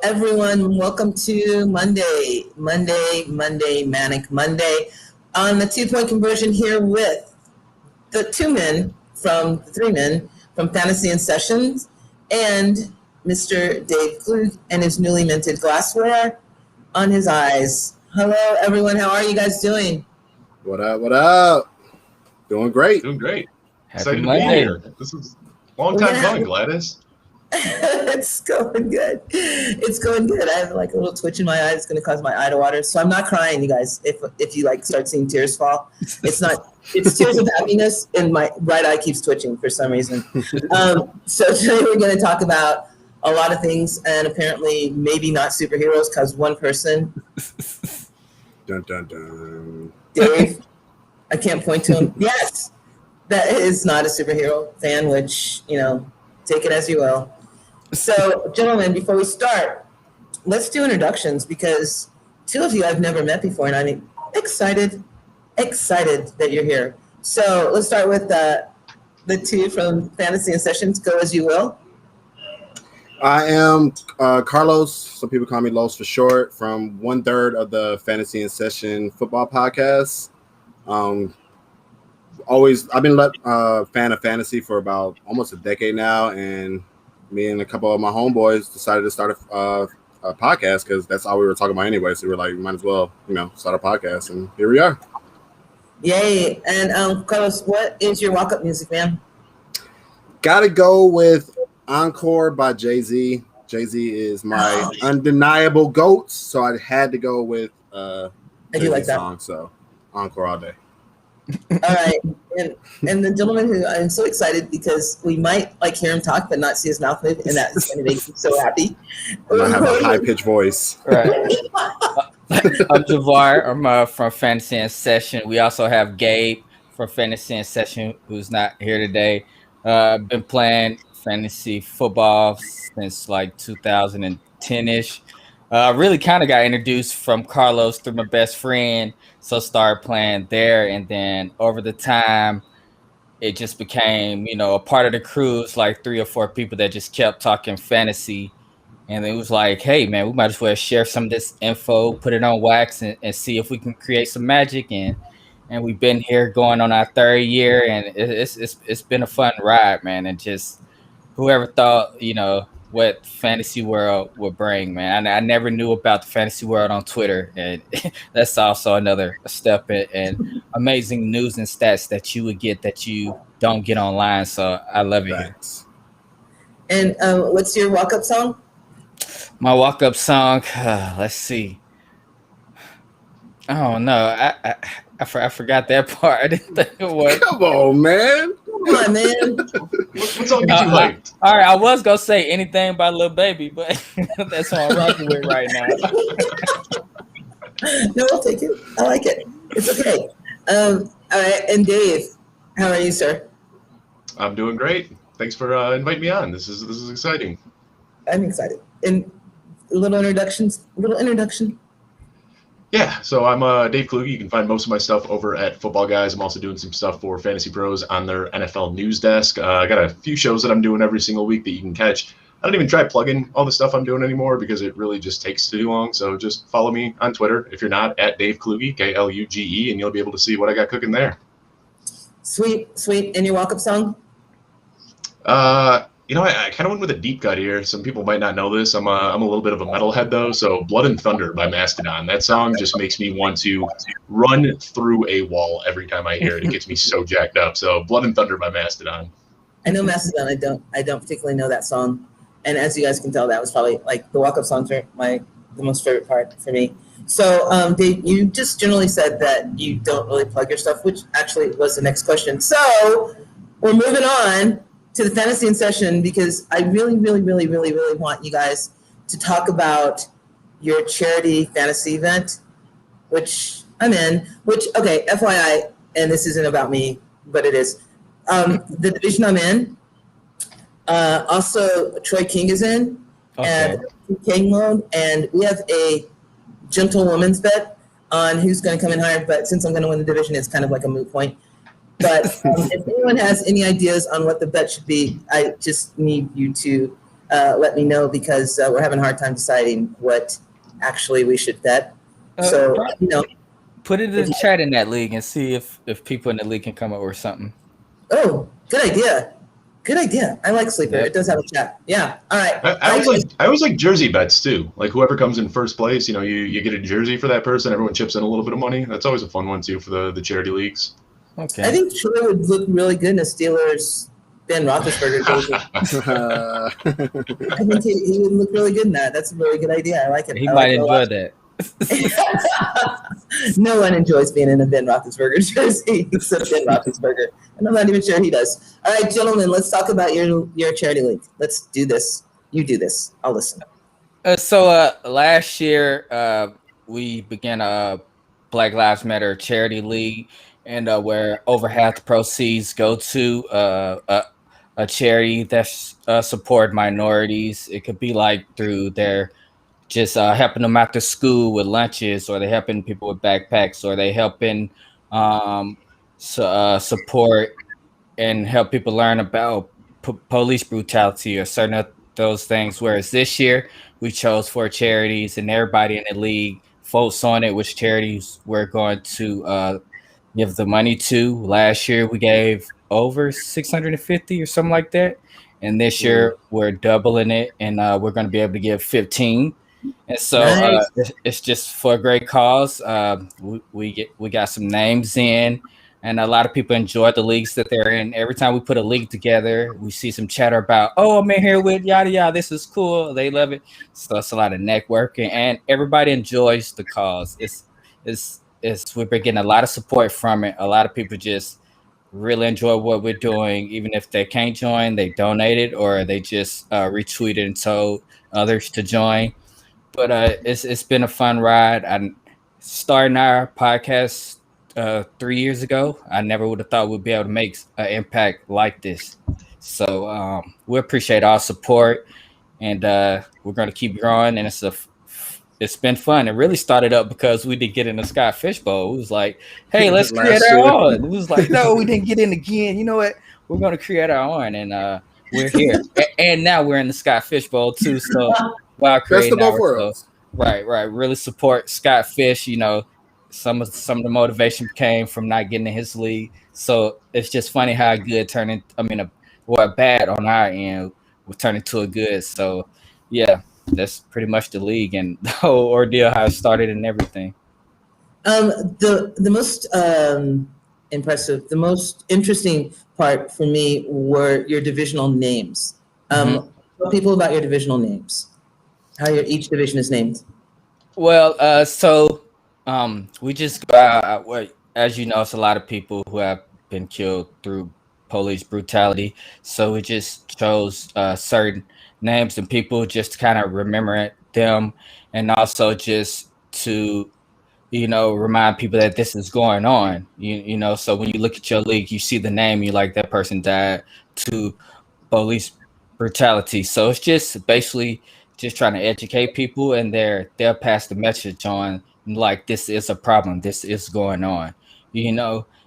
everyone. Welcome to Monday, Manic Monday. On the 2-point conversion here with the three men from Fantasy and Sessions, and Mr. Dave Klug and his newly minted glassware on his eyes. Hello, everyone. How are you guys doing? What up? What up? Doing great. Doing great. Happy Excited Monday. to be here. This is a long time coming, Gladys. It's going good. It's going good. I have like a little twitch in my eye. It's going to cause my eye to water. So I'm not crying, you guys. If you like start seeing tears fall, it's not. It's tears of happiness, and my right eye keeps twitching for some reason. So today we're going to talk about a lot of things, and apparently maybe not superheroes, because one person, Dun dun dun. Dave, I can't point to him. Yes, that is not a superhero fan. Which take it as you will. So, gentlemen, before we start, let's do introductions because two of you I've never met before, and I'm excited that you're here. So let's start with the two from Fantasy and Sessions. Go as you will. I am Carlos. Some people call me Los for short. From 1/3 of the Fantasy and Session football podcast. I've been a fan of fantasy for about almost a decade now, and me and a couple of my homeboys decided to start a podcast because that's all we were talking about anyway. So we were like, might as well, start a podcast, and here we are. Yay! And Carlos, what is your walk-up music, man? Gotta go with Encore by Jay-Z. Jay-Z is my undeniable GOAT, so I had to go with I do like that song. So Encore all day. All right, and the gentleman who I'm so excited because we might hear him talk but not see his mouth move, and that's going to make me so happy. I have a high-pitched voice. Right. I'm Javar. I'm from Fantasy and Session. We also have Gabe from Fantasy and Session, who's not here today. I've been playing fantasy football since 2010-ish. Really kind of got introduced from Carlos through my best friend. So started playing there, and then over the time, it just became, a part of the crew. It's like 3 or 4 people that just kept talking fantasy, and it was like, hey man, we might as well share some of this info, put it on wax, and see if we can create some magic. And we've been here going on our 3rd year, and it's been a fun ride, man. And just whoever thought, what fantasy world would bring, man. I never knew about the fantasy world on Twitter, and that's also another step in amazing news and stats that you would get that you don't get online. So I love it. Thanks. And what's your walk-up song? My walk-up song, let's see. Oh no, I forgot that part. I didn't think it was. Come on, man. Come on, man. What song get you hyped? All right, I was gonna say anything by Lil Baby, but that's what I'm rocking with right now. No, I'll take it. I like it. It's okay. All right, and Dave, how are you, sir? I'm doing great. Thanks for inviting me on. This is exciting. I'm excited. And little introduction. Yeah, so I'm Dave Klug. You can find most of my stuff over at Football Guys. I'm also doing some stuff for Fantasy Pros on their NFL news desk. I got a few shows that I'm doing every single week that you can catch. I don't even try plugging all the stuff I'm doing anymore because it really just takes too long. So just follow me on Twitter if you're not, at Dave Kluge, Kluge, and you'll be able to see what I got cooking there. Sweet. And your walk-up song? I kind of went with a deep cut here. Some people might not know this. I'm a little bit of a metalhead though. So "Blood and Thunder" by Mastodon. That song just makes me want to run through a wall every time I hear it. It gets me so jacked up. So "Blood and Thunder" by Mastodon. I know Mastodon. I don't particularly know that song. And as you guys can tell, that was probably the walk-up songs are the most favorite part for me. So Dave, you just generally said that you don't really plug your stuff, which actually was the next question. So we're moving on to the Fantasy and Session because I really, really, really, really, really want you guys to talk about your charity fantasy event, which I'm in, okay, FYI, and this isn't about me, but it is. The division I'm in, also Troy King is in, and King Loan, and we have a gentlewoman's bet on who's going to come in higher, but since I'm going to win the division, it's kind of like a moot point. But if anyone has any ideas on what the bet should be, I just need you to let me know, because we're having a hard time deciding what actually we should bet. So, put it in the chat in that league and see if people in the league can come up with something. Oh, good idea. Good idea. I like Sleeper. Yep. It does have a chat. Yeah. All right. I always like jersey bets too. Like whoever comes in first place, you get a jersey for that person. Everyone chips in a little bit of money. That's always a fun one too for the charity leagues. Okay. I think Troy would look really good in a Steelers Ben Roethlisberger jersey. I think he would look really good in that. That's a really good idea. I like it. He might enjoy that. No one enjoys being in a Ben Roethlisberger jersey except Ben Roethlisberger, and I'm not even sure he does. All right, gentlemen, let's talk about your charity league. Let's do this. You do this. I'll listen. So last year we began a Black Lives Matter charity league, and where over half the proceeds go to a charity that's support minorities. It could be like through their just helping them after school with lunches, or they helping people with backpacks, or they helping support and help people learn about police brutality or certain of those things. Whereas this year we chose 4 charities, and everybody in the league votes on it, which charities we're going to give the money to. Last year we gave over 650 or something like that, and this year we're doubling it, and we're going to be able to give 15. And so Nice. it's just for a great cause. We got some names in, and a lot of people enjoy the leagues that they're in. Every time we put a league together, we see some chatter about, oh, I'm in here with yada yada. This is cool. They love it. So it's a lot of networking, and everybody enjoys the cause. We've been getting a lot of support from it. A lot of people just really enjoy what we're doing, even if they can't join, they donated, or they just retweeted and told others to join. But it's been a fun ride. I starting our podcast 3 years ago. I never would have thought we'd be able to make an impact like this. So we appreciate all support, and we're going to keep growing. And it's been fun. It really started up because we didn't get in the Scott Fish Bowl. It was like, hey, let's create our own. It was like, no, we didn't get in again. You know what? We're going to create our own, and we're here. And now we're in the Scott Fish Bowl too. So while creating Best of both worlds. Right. Really support Scott Fish. Some of the motivation came from not getting in his league. So it's just funny how a good turned into, a bad on our end will turn into a good. So yeah, that's pretty much the league and the whole ordeal, how it started and everything. The most impressive, the most interesting part for me were your divisional names. Tell people about your divisional names, how each division is named. Well, so we just as you know, it's a lot of people who have been killed through police brutality. So we just chose certain names and people just to kind of remember them, and also just to remind people that this is going on. So when you look at your league, you see the name, you like that person died to police brutality. So it's just basically just trying to educate people, and they'll pass the message on, like, this is a problem, this is going on,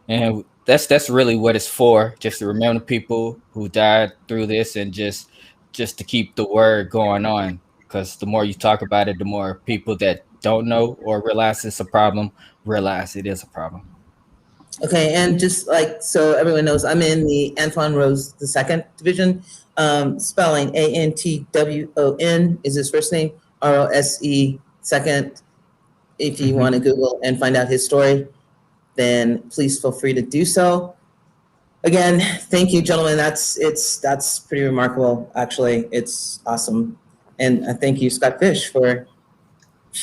and that's really what it's for, just to remember people who died through this, and just to keep the word going on, because the more you talk about it, the more people that don't know or realize it's a problem realize it is a problem. Okay, and just so everyone knows, I'm in the Antwon Rose II Division. Spelling Antwon is his first name, Rose second. If you want to Google and find out his story, then please feel free to do so. Again, thank you, gentlemen. That's pretty remarkable. Actually, it's awesome, and thank you, Scott Fish, for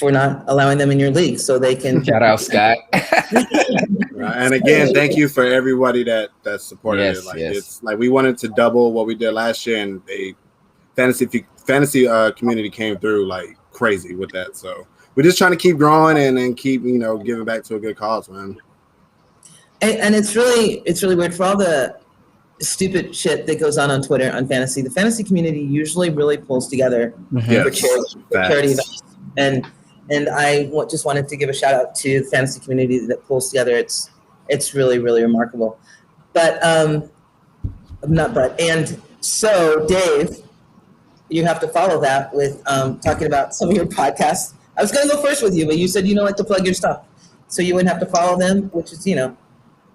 not allowing them in your league so they can shout out Scott. And again, thank you for everybody that supported it. It's like we wanted to double what we did last year, and the fantasy community came through like crazy with that. So we're just trying to keep growing and keep giving back to a good cause, man. And it's really weird for all the stupid shit that goes on Twitter on fantasy. The fantasy community usually really pulls together for charity events. And I just wanted to give a shout out to the fantasy community that pulls together. It's really, really remarkable. And so, Dave, you have to follow that with talking about some of your podcasts. I was going to go first with you, but you said you don't like to plug your stuff. So you wouldn't have to follow them, which is,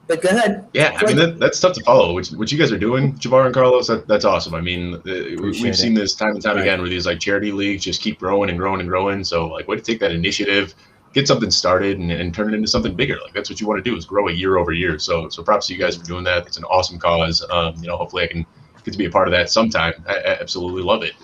but go ahead. Yeah, I mean, that's tough to follow, what you guys are doing, Javar and Carlos, that's awesome. I mean, we've seen this time and time again where these like charity leagues just keep growing and growing and growing. So like, way to take that initiative, get something started and turn it into something bigger. Like that's what you want to do, is grow it year over year. So props to you guys for doing that. It's an awesome cause. Hopefully I can get to be a part of that sometime. I absolutely love it.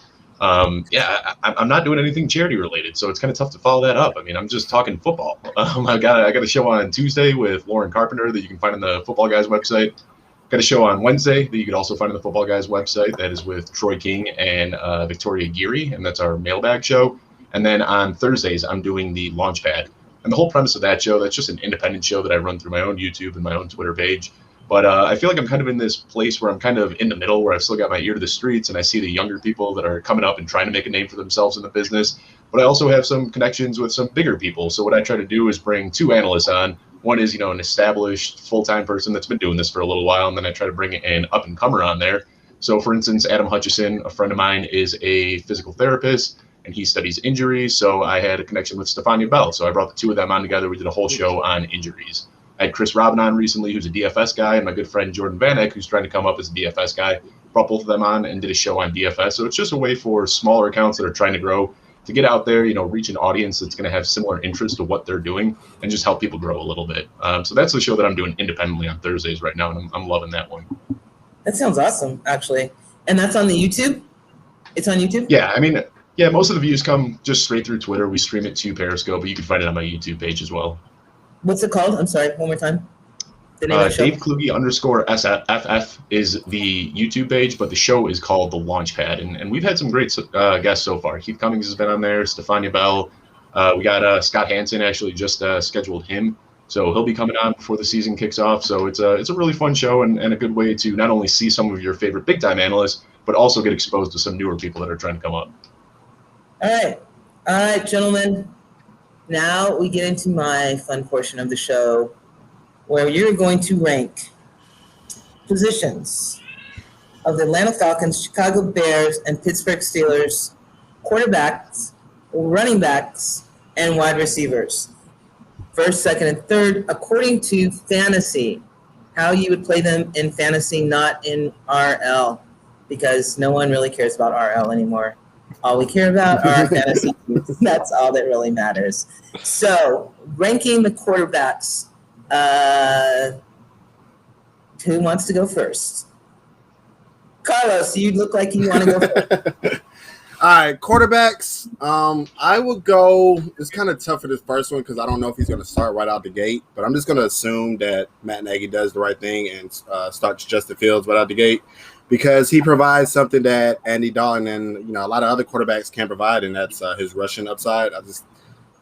I'm not doing anything charity related, so it's kind of tough to follow that up. I mean, I'm just talking football. I got a show on Tuesday with Lauren Carpenter that you can find on the Football Guys website. Got a show on Wednesday that you could also find on the Football Guys website. That is with Troy King and Victoria Geary, and that's our mailbag show. And then on Thursdays, I'm doing the Launchpad. And the whole premise of that show, that's just an independent show that I run through my own YouTube and my own Twitter page. But I feel like I'm kind of in this place where I'm kind of in the middle, where I've still got my ear to the streets, and I see the younger people that are coming up and trying to make a name for themselves in the business. But I also have some connections with some bigger people. So what I try to do is bring two analysts on. One is, an established full-time person that's been doing this for a little while, and then I try to bring an up-and-comer on there. So, for instance, Adam Hutchison, a friend of mine, is a physical therapist, and he studies injuries. So I had a connection with Stefania Bell. So I brought the two of them on together. We did a whole show on injuries. I had Chris Robin on recently, who's a DFS guy, and my good friend Jordan Vanek, who's trying to come up as a DFS guy. Brought both of them on and did a show on DFS. So it's just a way for smaller accounts that are trying to grow to get out there, reach an audience that's going to have similar interest to what they're doing and just help people grow a little bit. So that's the show that I'm doing independently on Thursdays right now, and I'm loving that one. That sounds awesome, actually. And that's on the YouTube? It's on YouTube? Yeah, I mean, most of the views come just straight through Twitter. We stream it to Periscope, but you can find it on my YouTube page as well. What's it called? I'm sorry, one more time. Dave Kluge _SFF is the YouTube page, but the show is called The Launchpad. And we've had some great guests so far. Keith Cummings has been on there, Stefania Bell. We got Scott Hansen, actually just scheduled him. So he'll be coming on before the season kicks off. So it's a really fun show and a good way to not only see some of your favorite big-time analysts, but also get exposed to some newer people that are trying to come up. All right, gentlemen. Now we get into my fun portion of the show, where you're going to rank positions of the Atlanta Falcons, Chicago Bears, and Pittsburgh Steelers quarterbacks, running backs, and wide receivers. First, second, and third, according to fantasy, how you would play them in fantasy, not in RL, because no one really cares about RL anymore. All we care about are our fantasy teams. That's all that really matters. So, ranking the quarterbacks. Who wants to go first? Carlos, you look like you want to go first. All right, quarterbacks. I would go. It's kind of tough for this first one because I don't know if he's going to start right out the gate. But I'm just going to assume that Matt Nagy does the right thing and starts Justin Fields right out the gate, because he provides something that Andy Dalton and a lot of other quarterbacks can't provide, and that's his rushing upside.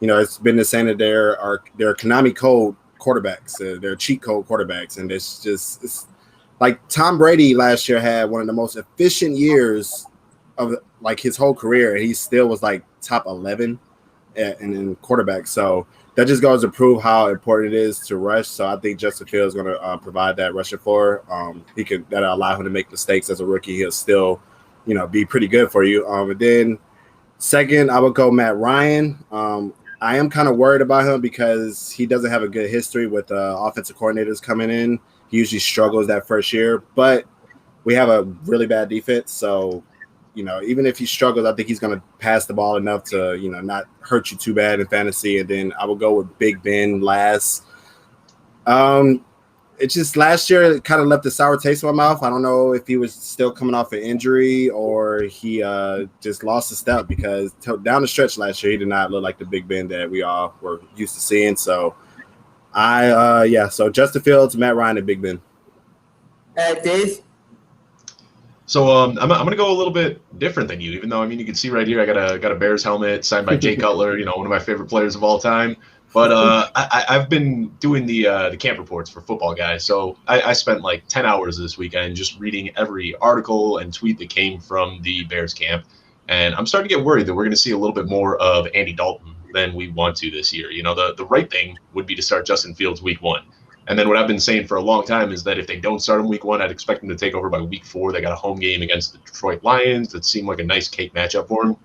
It's been the same that they're Konami code quarterbacks, they're cheat code quarterbacks, and it's like Tom Brady last year had one of the most efficient years of like his whole career, and he still was like top 11 in quarterback. So that just goes to prove how important it is to rush. So I think Justin Fields is going to provide that rushing floor. That'll allow him to make mistakes as a rookie. He'll still, be pretty good for you. And then second, I would go Matt Ryan. I am kind of worried about him because he doesn't have a good history with offensive coordinators coming in. He usually struggles that first year, but we have a really bad defense. So, even if he struggles, I think he's going to pass the ball enough to, not hurt you too bad in fantasy. And then I will go with Big Ben last. It's just last year it kind of left a sour taste in my mouth. I don't know if he was still coming off an injury or he just lost a step, because down the stretch last year he did not look like the Big Ben that we all were used to seeing. So so Justin Fields, Matt Ryan, and Big Ben. Dave? So I'm going to go a little bit different than you, even though, you can see right here I got a Bears helmet signed by Jay Cutler, one of my favorite players of all time. But I've been doing the camp reports for Football Guys. So I spent like 10 hours this weekend just reading every article and tweet that came from the Bears camp. And I'm starting to get worried that we're going to see a little bit more of Andy Dalton than we want to this year. The right thing would be to start Justin Fields week 1. And then what I've been saying for a long time is that if they don't start him week 1, I'd expect him to take over by week 4. They got a home game against the Detroit Lions that seemed like a nice cake matchup for him.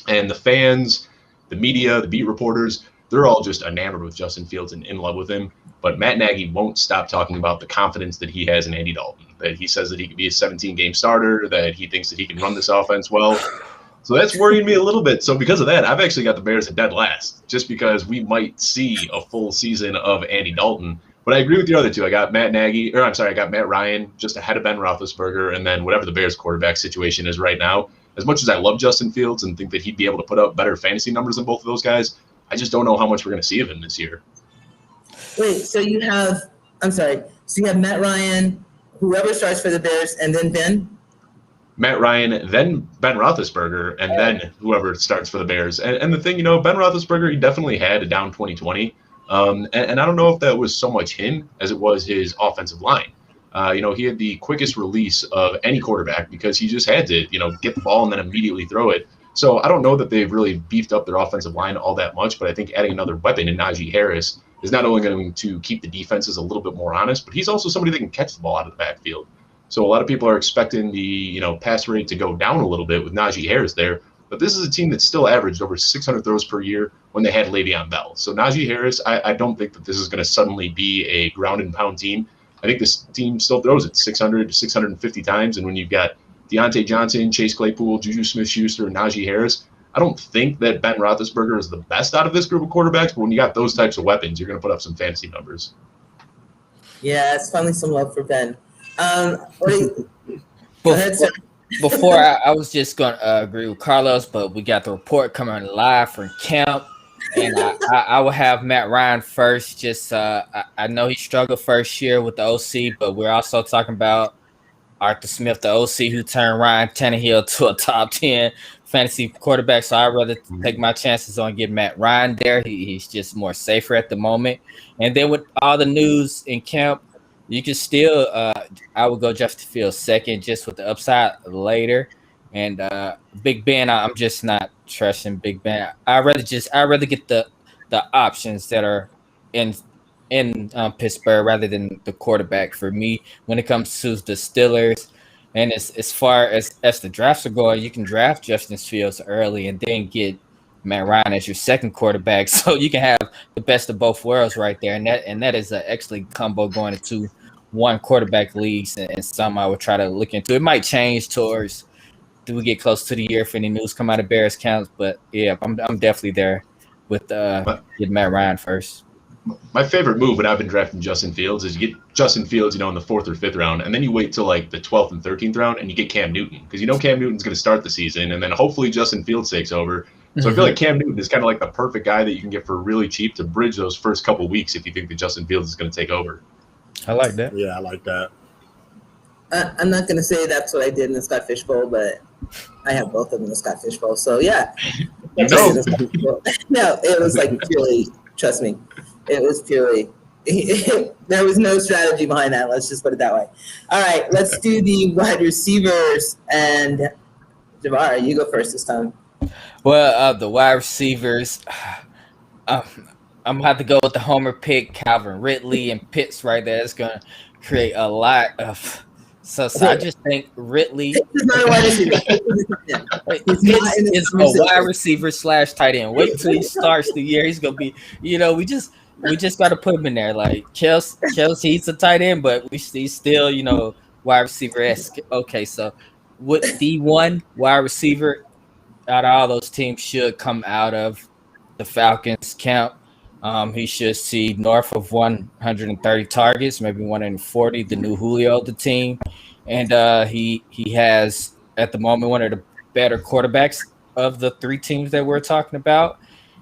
And the fans, the media, the beat reporters, they're all just enamored with Justin Fields and in love with him. But Matt Nagy won't stop talking about the confidence that he has in Andy Dalton, that he says that he can be a 17-game starter, that he thinks that he can run this offense well. So that's worrying me a little bit. So because of that, I've actually got the Bears at dead last, just because we might see a full season of Andy Dalton. But I agree with the other two. I got Matt Ryan just ahead of Ben Roethlisberger, and then whatever the Bears quarterback situation is right now. As much as I love Justin Fields and think that he'd be able to put up better fantasy numbers than both of those guys, I just don't know how much we're going to see of him this year. Wait, so you have Matt Ryan, whoever starts for the Bears, and then Ben? Matt Ryan, then Ben Roethlisberger, and then whoever starts for the Bears. And the thing, Ben Roethlisberger, he definitely had a down 2020. And I don't know if that was so much him as it was his offensive line. He had the quickest release of any quarterback because he just had to, get the ball and then immediately throw it. So I don't know that they've really beefed up their offensive line all that much, but I think adding another weapon in Najee Harris is not only going to keep the defenses a little bit more honest, but he's also somebody that can catch the ball out of the backfield. So a lot of people are expecting the, pass rate to go down a little bit with Najee Harris there. But this is a team that still averaged over 600 throws per year when they had Le'Veon Bell. So Najee Harris, I don't think that this is going to suddenly be a ground and pound team. I think this team still throws it 600 to 650 times. And when you've got Deontay Johnson, Chase Claypool, Juju Smith-Schuster, and Najee Harris, I don't think that Ben Roethlisberger is the best out of this group of quarterbacks. But when you got those types of weapons, you're going to put up some fantasy numbers. Yeah, it's finally some love for Ben. Go ahead, sir. Before I was just going to agree with Carlos, but we got the report coming live from camp, and I will have Matt Ryan first. Just I know he struggled first year with the OC, but we're also talking about Arthur Smith, the OC, who turned Ryan Tannehill to a top 10 fantasy quarterback. So I'd rather take my chances on getting Matt Ryan there. He's just more safer at the moment. And then with all the news in camp, you can still, I would go Justin Fields second, just with the upside later. And Big Ben, I'm just not trusting Big Ben. I'd rather get the options that are in Pittsburgh rather than the quarterback for me when it comes to the Steelers. And as far as the drafts are going, you can draft Justin Fields early and then get Matt Ryan as your second quarterback, so you can have the best of both worlds right there, and that is an excellent combo going into one quarterback leagues, and some I would try to look into. It might change towards do we get close to the year if any news come out of Bears counts, but yeah, I'm definitely there with getting Matt Ryan first. My favorite move when I've been drafting Justin Fields is you get Justin Fields, in the 4th or 5th round, and then you wait till like the 12th and 13th round and you get Cam Newton because Cam Newton's going to start the season, and then hopefully Justin Fields takes over. So I feel like Cam Newton is kind of like the perfect guy that you can get for really cheap to bridge those first couple weeks if you think that Justin Fields is going to take over. I like that. Yeah, I like that. I'm not going to say that's what I did in the Scott Fish Bowl, but I have both of them in the Scott Fish Bowl. So, yeah. No, it was like purely, trust me, it was purely, there was no strategy behind that. Let's just put it that way. All right, let's do the wide receivers. And, Javar, you go first this time. Well, the wide receivers, I'm going to have to go with the homer pick, Calvin Ridley and Pitts right there. It's going to create a lot of – so I just think Ridley – Pitts is not a wide receiver. Pitts is a wide receiver / tight end. Wait till he starts the year. He's going to be – we just got to put him in there. Like, Kelsey, he's a tight end, but he's still, wide receiver-esque. Okay, so with D1 wide receiver – out of all those teams should come out of the Falcons camp. He should see north of 130 targets, maybe 140, the new Julio of the team. And he has, at the moment, one of the better quarterbacks of the 3 teams that we're talking about.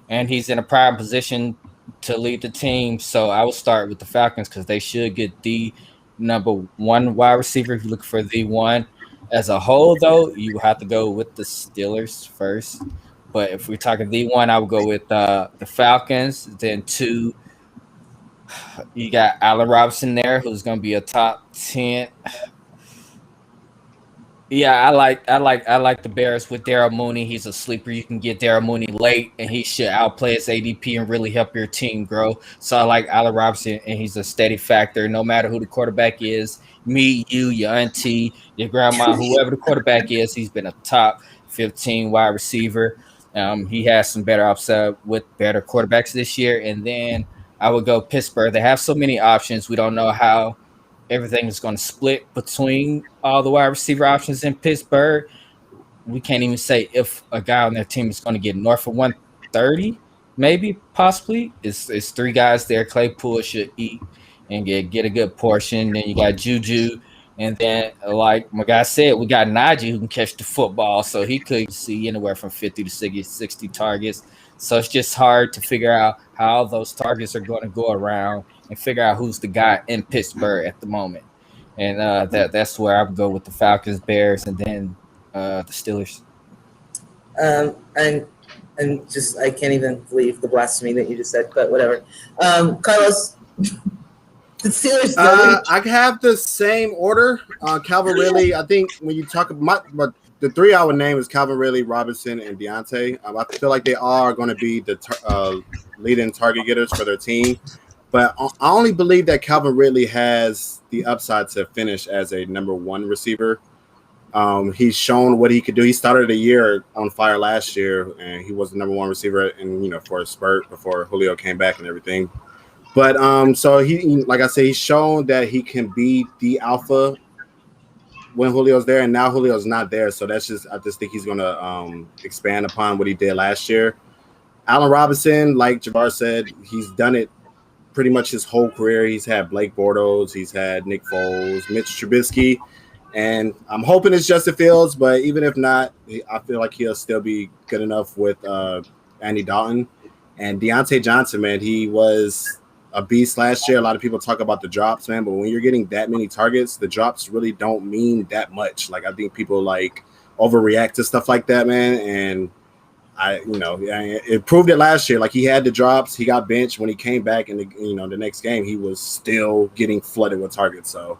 And he's in a prime position to lead the team. So I will start with the Falcons because they should get the number 1 wide receiver if you look for the 1. As a whole, though, you have to go with the Steelers first. But if we're talking D1, I would go with the Falcons. Then 2, you got Allen Robinson there, who's going to be a top 10. Yeah, I like the Bears with Daryl Mooney. He's a sleeper. You can get Daryl Mooney late, and he should outplay his ADP and really help your team grow. So I like Allen Robinson, and he's a steady factor. No matter who the quarterback is, me, you, your auntie, your grandma, whoever the quarterback is, he's been a top 15 wide receiver. He has some better upside with better quarterbacks this year. And then I would go Pittsburgh. They have so many options. We don't know how everything is going to split between all the wide receiver options in Pittsburgh. We can't even say if a guy on their team is going to get north of 130, maybe, possibly. It's three guys there. Claypool should eat and get a good portion. Then you got Juju. And then, like my guy said, we got Najee who can catch the football. So he could see anywhere from 50 to 60 targets. So it's just hard to figure out how those targets are going to go around and figure out who's the guy in Pittsburgh at the moment. And that's where I would go with the Falcons, Bears, and then the Steelers. And just I can't even believe the blasphemy that you just said, but whatever. Carlos, the Steelers. I have the same order. Calvin Ridley. I think when you talk about the three I would name is Calvin Ridley, Robinson, and Deontay. I feel like they all are going to be the leading target getters for their team. But I only believe that Calvin Ridley has the upside to finish as a number one receiver. He's shown what he could do. He started the year on fire last year, and he was the number one receiver, and for a spurt before Julio came back and everything. But so he, like I said, he's shown that he can be the alpha when Julio's there, and now Julio's not there. So I just think he's going to expand upon what he did last year. Allen Robinson, like Javar said, he's done it pretty much his whole career. He's had Blake Bortles, he's had Nick Foles, Mitch Trubisky, and I'm hoping it's Justin Fields, but even if not, I feel like he'll still be good enough with Andy Dalton. And Deontay Johnson, man, he was a beast last year. A lot of people talk about the drops, man, but when you're getting that many targets, the drops really don't mean that much. Like, I think people overreact to stuff like that, man, and it proved it last year. Like, he had the drops, he got benched. When he came back in the next game, he was still getting flooded with targets. So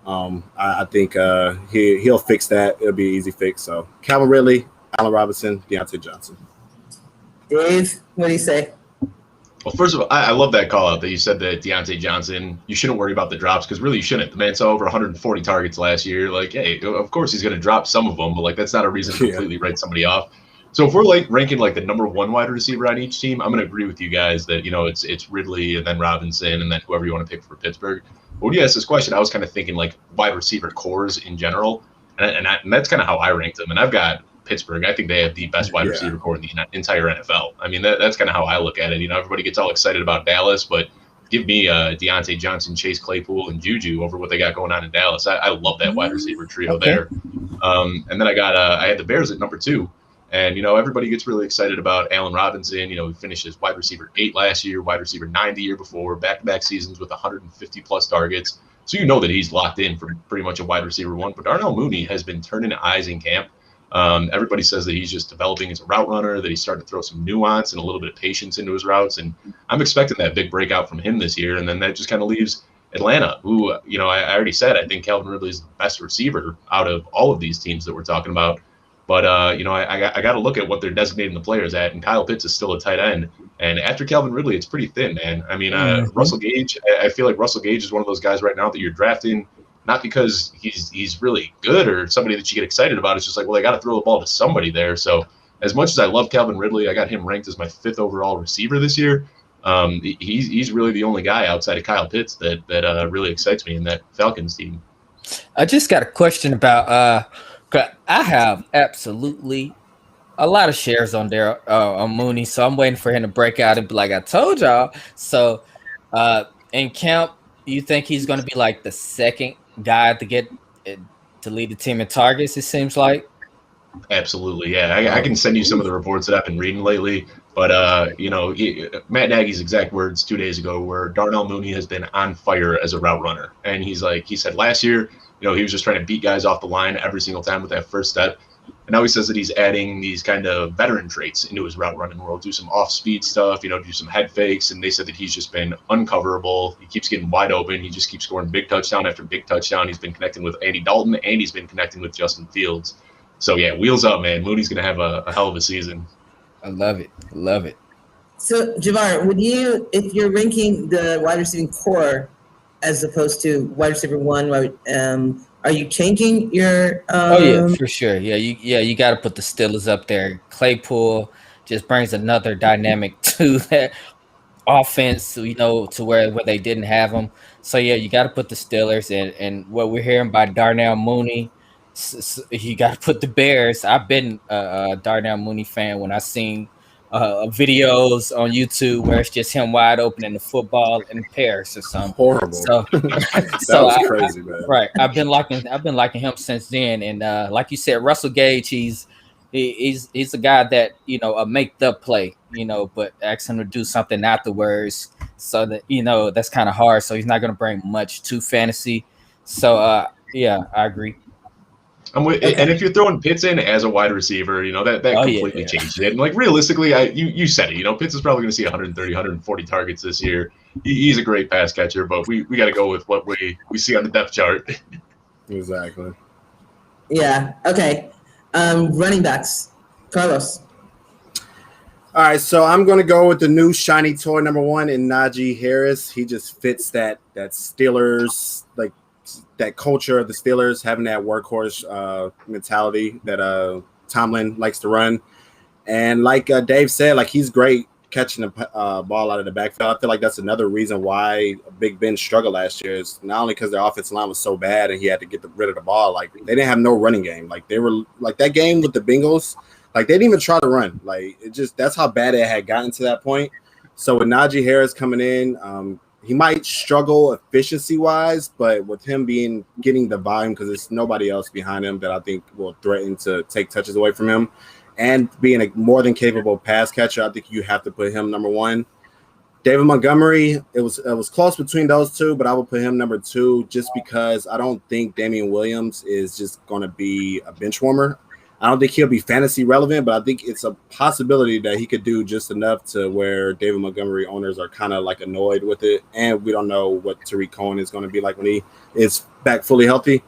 I think he'll fix that. It'll be an easy fix. So Calvin Ridley, Allen Robinson, Deontay Johnson. Dave, what do you say? Well, first of all, I love that call out that you said that Deontay Johnson, you shouldn't worry about the drops, because really you shouldn't. The man saw over 140 targets last year. Like, hey, of course he's going to drop some of them, but that's not a reason to completely write somebody off. So if we're ranking the number one wide receiver on each team, I'm going to agree with you guys that it's Ridley and then Robinson and then whoever you want to pick for Pittsburgh. But when you asked this question, I was kind of thinking wide receiver cores in general, and that's kind of how I ranked them. And I've got Pittsburgh. I think they have the best wide receiver core in the entire NFL. I mean, that's kind of how I look at it. Everybody gets all excited about Dallas, but give me Deontay Johnson, Chase Claypool, and Juju over what they got going on in Dallas. I love that wide receiver trio there. And then I had the Bears at number 2. And, everybody gets really excited about Allen Robinson. He finished as wide receiver 8 last year, wide receiver 9 the year before, back-to-back seasons with 150-plus targets. So that he's locked in for pretty much a wide receiver 1. But Darnell Mooney has been turning eyes in camp. Everybody says that he's just developing as a route runner, that he's starting to throw some nuance and a little bit of patience into his routes. And I'm expecting that big breakout from him this year. And then that just kind of leaves Atlanta, who, I already said, I think Calvin Ridley is the best receiver out of all of these teams that we're talking about. But, I got to look at what they're designating the players at, and Kyle Pitts is still a tight end. And after Calvin Ridley, it's pretty thin, man. I mean, Russell Gage, I feel like Russell Gage is one of those guys right now that you're drafting, not because he's really good or somebody that you get excited about. It's just I got to throw the ball to somebody there. So as much as I love Calvin Ridley, I got him ranked as my 5th overall receiver this year. He's really the only guy outside of Kyle Pitts that really excites me in that Falcons team. I just got a question about I have absolutely a lot of shares on there on Mooney, so I'm waiting for him to break out and be like, I told y'all. So in camp, you think he's going to be the second guy to lead the team in targets, it seems like? Absolutely, yeah. I can send you some of the reports that I've been reading lately. But, Matt Nagy's exact words 2 days ago were Darnell Mooney has been on fire as a route runner. And he said last year, he was just trying to beat guys off the line every single time with that first step. And now he says that he's adding these kind of veteran traits into his route running world, do some off-speed stuff, do some head fakes. And they said that he's just been uncoverable. He keeps getting wide open. He just keeps scoring big touchdown after big touchdown. He's been connecting with Andy Dalton, and he's been connecting with Justin Fields. So, yeah, wheels up, man. Mooney's going to have a hell of a season. I love it. So, Javar, would you, if you're ranking the wide receiving core as opposed to wide receiver one, are you changing your? Oh yeah, for sure. Yeah, you got to put the Steelers up there. Claypool just brings another dynamic to that offense, to where they didn't have them. So yeah, you got to put the Steelers, and what we're hearing by Darnell Mooney, you got to put the Bears. I've been a Darnell Mooney fan when I seen videos on YouTube where it's just him wide open in the football in Paris or something. Horrible. So, that was crazy, man. Right. I've been liking him since then. And like you said, Russell Gage, he's a guy that, make the play, but ask him to do something afterwards. So that, that's kind of hard. So he's not going to bring much to fantasy. So yeah, I agree. And if you're throwing Pitts in as a wide receiver, that completely changes it. And like realistically, you said it. Pitts is probably going to see 130, 140 targets this year. He's a great pass catcher, but we got to go with what we see on the depth chart. Exactly. Yeah. Okay. Running backs, Carlos. All right, so I'm going to go with the new shiny toy number one in Najee Harris. He just fits that Steelers, like that culture of the Steelers, having that workhorse mentality that Tomlin likes to run. And like Dave said, like he's great catching the ball out of the backfield. I feel like that's another reason why Big Ben struggled last year, is not only because their offensive line was so bad and he had to get rid of the ball. Like they didn't have no running game. Like they were like that game with the Bengals. Like they didn't even try to run. Like that's how bad it had gotten to that point. So with Najee Harris coming in, he might struggle efficiency-wise, but with him getting the volume, because there's nobody else behind him that I think will threaten to take touches away from him, and being a more than capable pass catcher, I think you have to put him number one. David Montgomery, it was close between those two, but I would put him number two just because I don't think Damian Williams is just going to be a bench warmer. I don't think he'll be fantasy relevant, but I think it's a possibility that he could do just enough to where David Montgomery owners are kind of like annoyed with it. And we don't know what Tariq Cohen is going to be like when he is back fully healthy.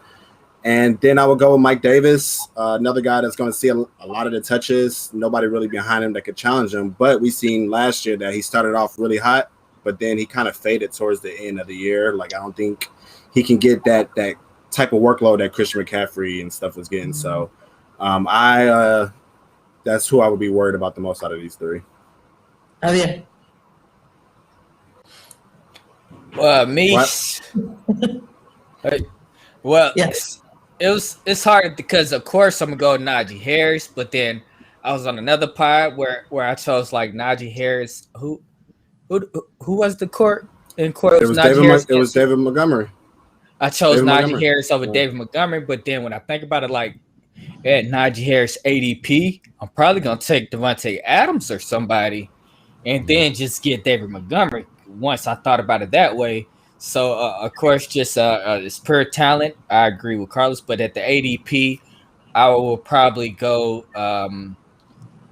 And then I would go with Mike Davis, another guy that's going to see a lot of the touches. Nobody really behind him that could challenge him. But we seen last year that he started off really hot, but then he kind of faded towards the end of the year. Like I don't think he can get that type of workload that Christian McCaffrey and stuff was getting. So that's who I would be worried about the most out of these three. Oh yeah. Me. Well, yes. It's hard because of course I'm gonna go Najee Harris, but then I was on another pod where I chose like Najee Harris. Who was the court? It was David Montgomery. I chose Najee Harris over David Montgomery, but then when I think about it, like at Najee Harris ADP, I'm probably gonna take Devontae Adams or somebody, and then just get David Montgomery. Once I thought about it that way, so of course, just it's pure talent. I agree with Carlos, but at the ADP, I will probably go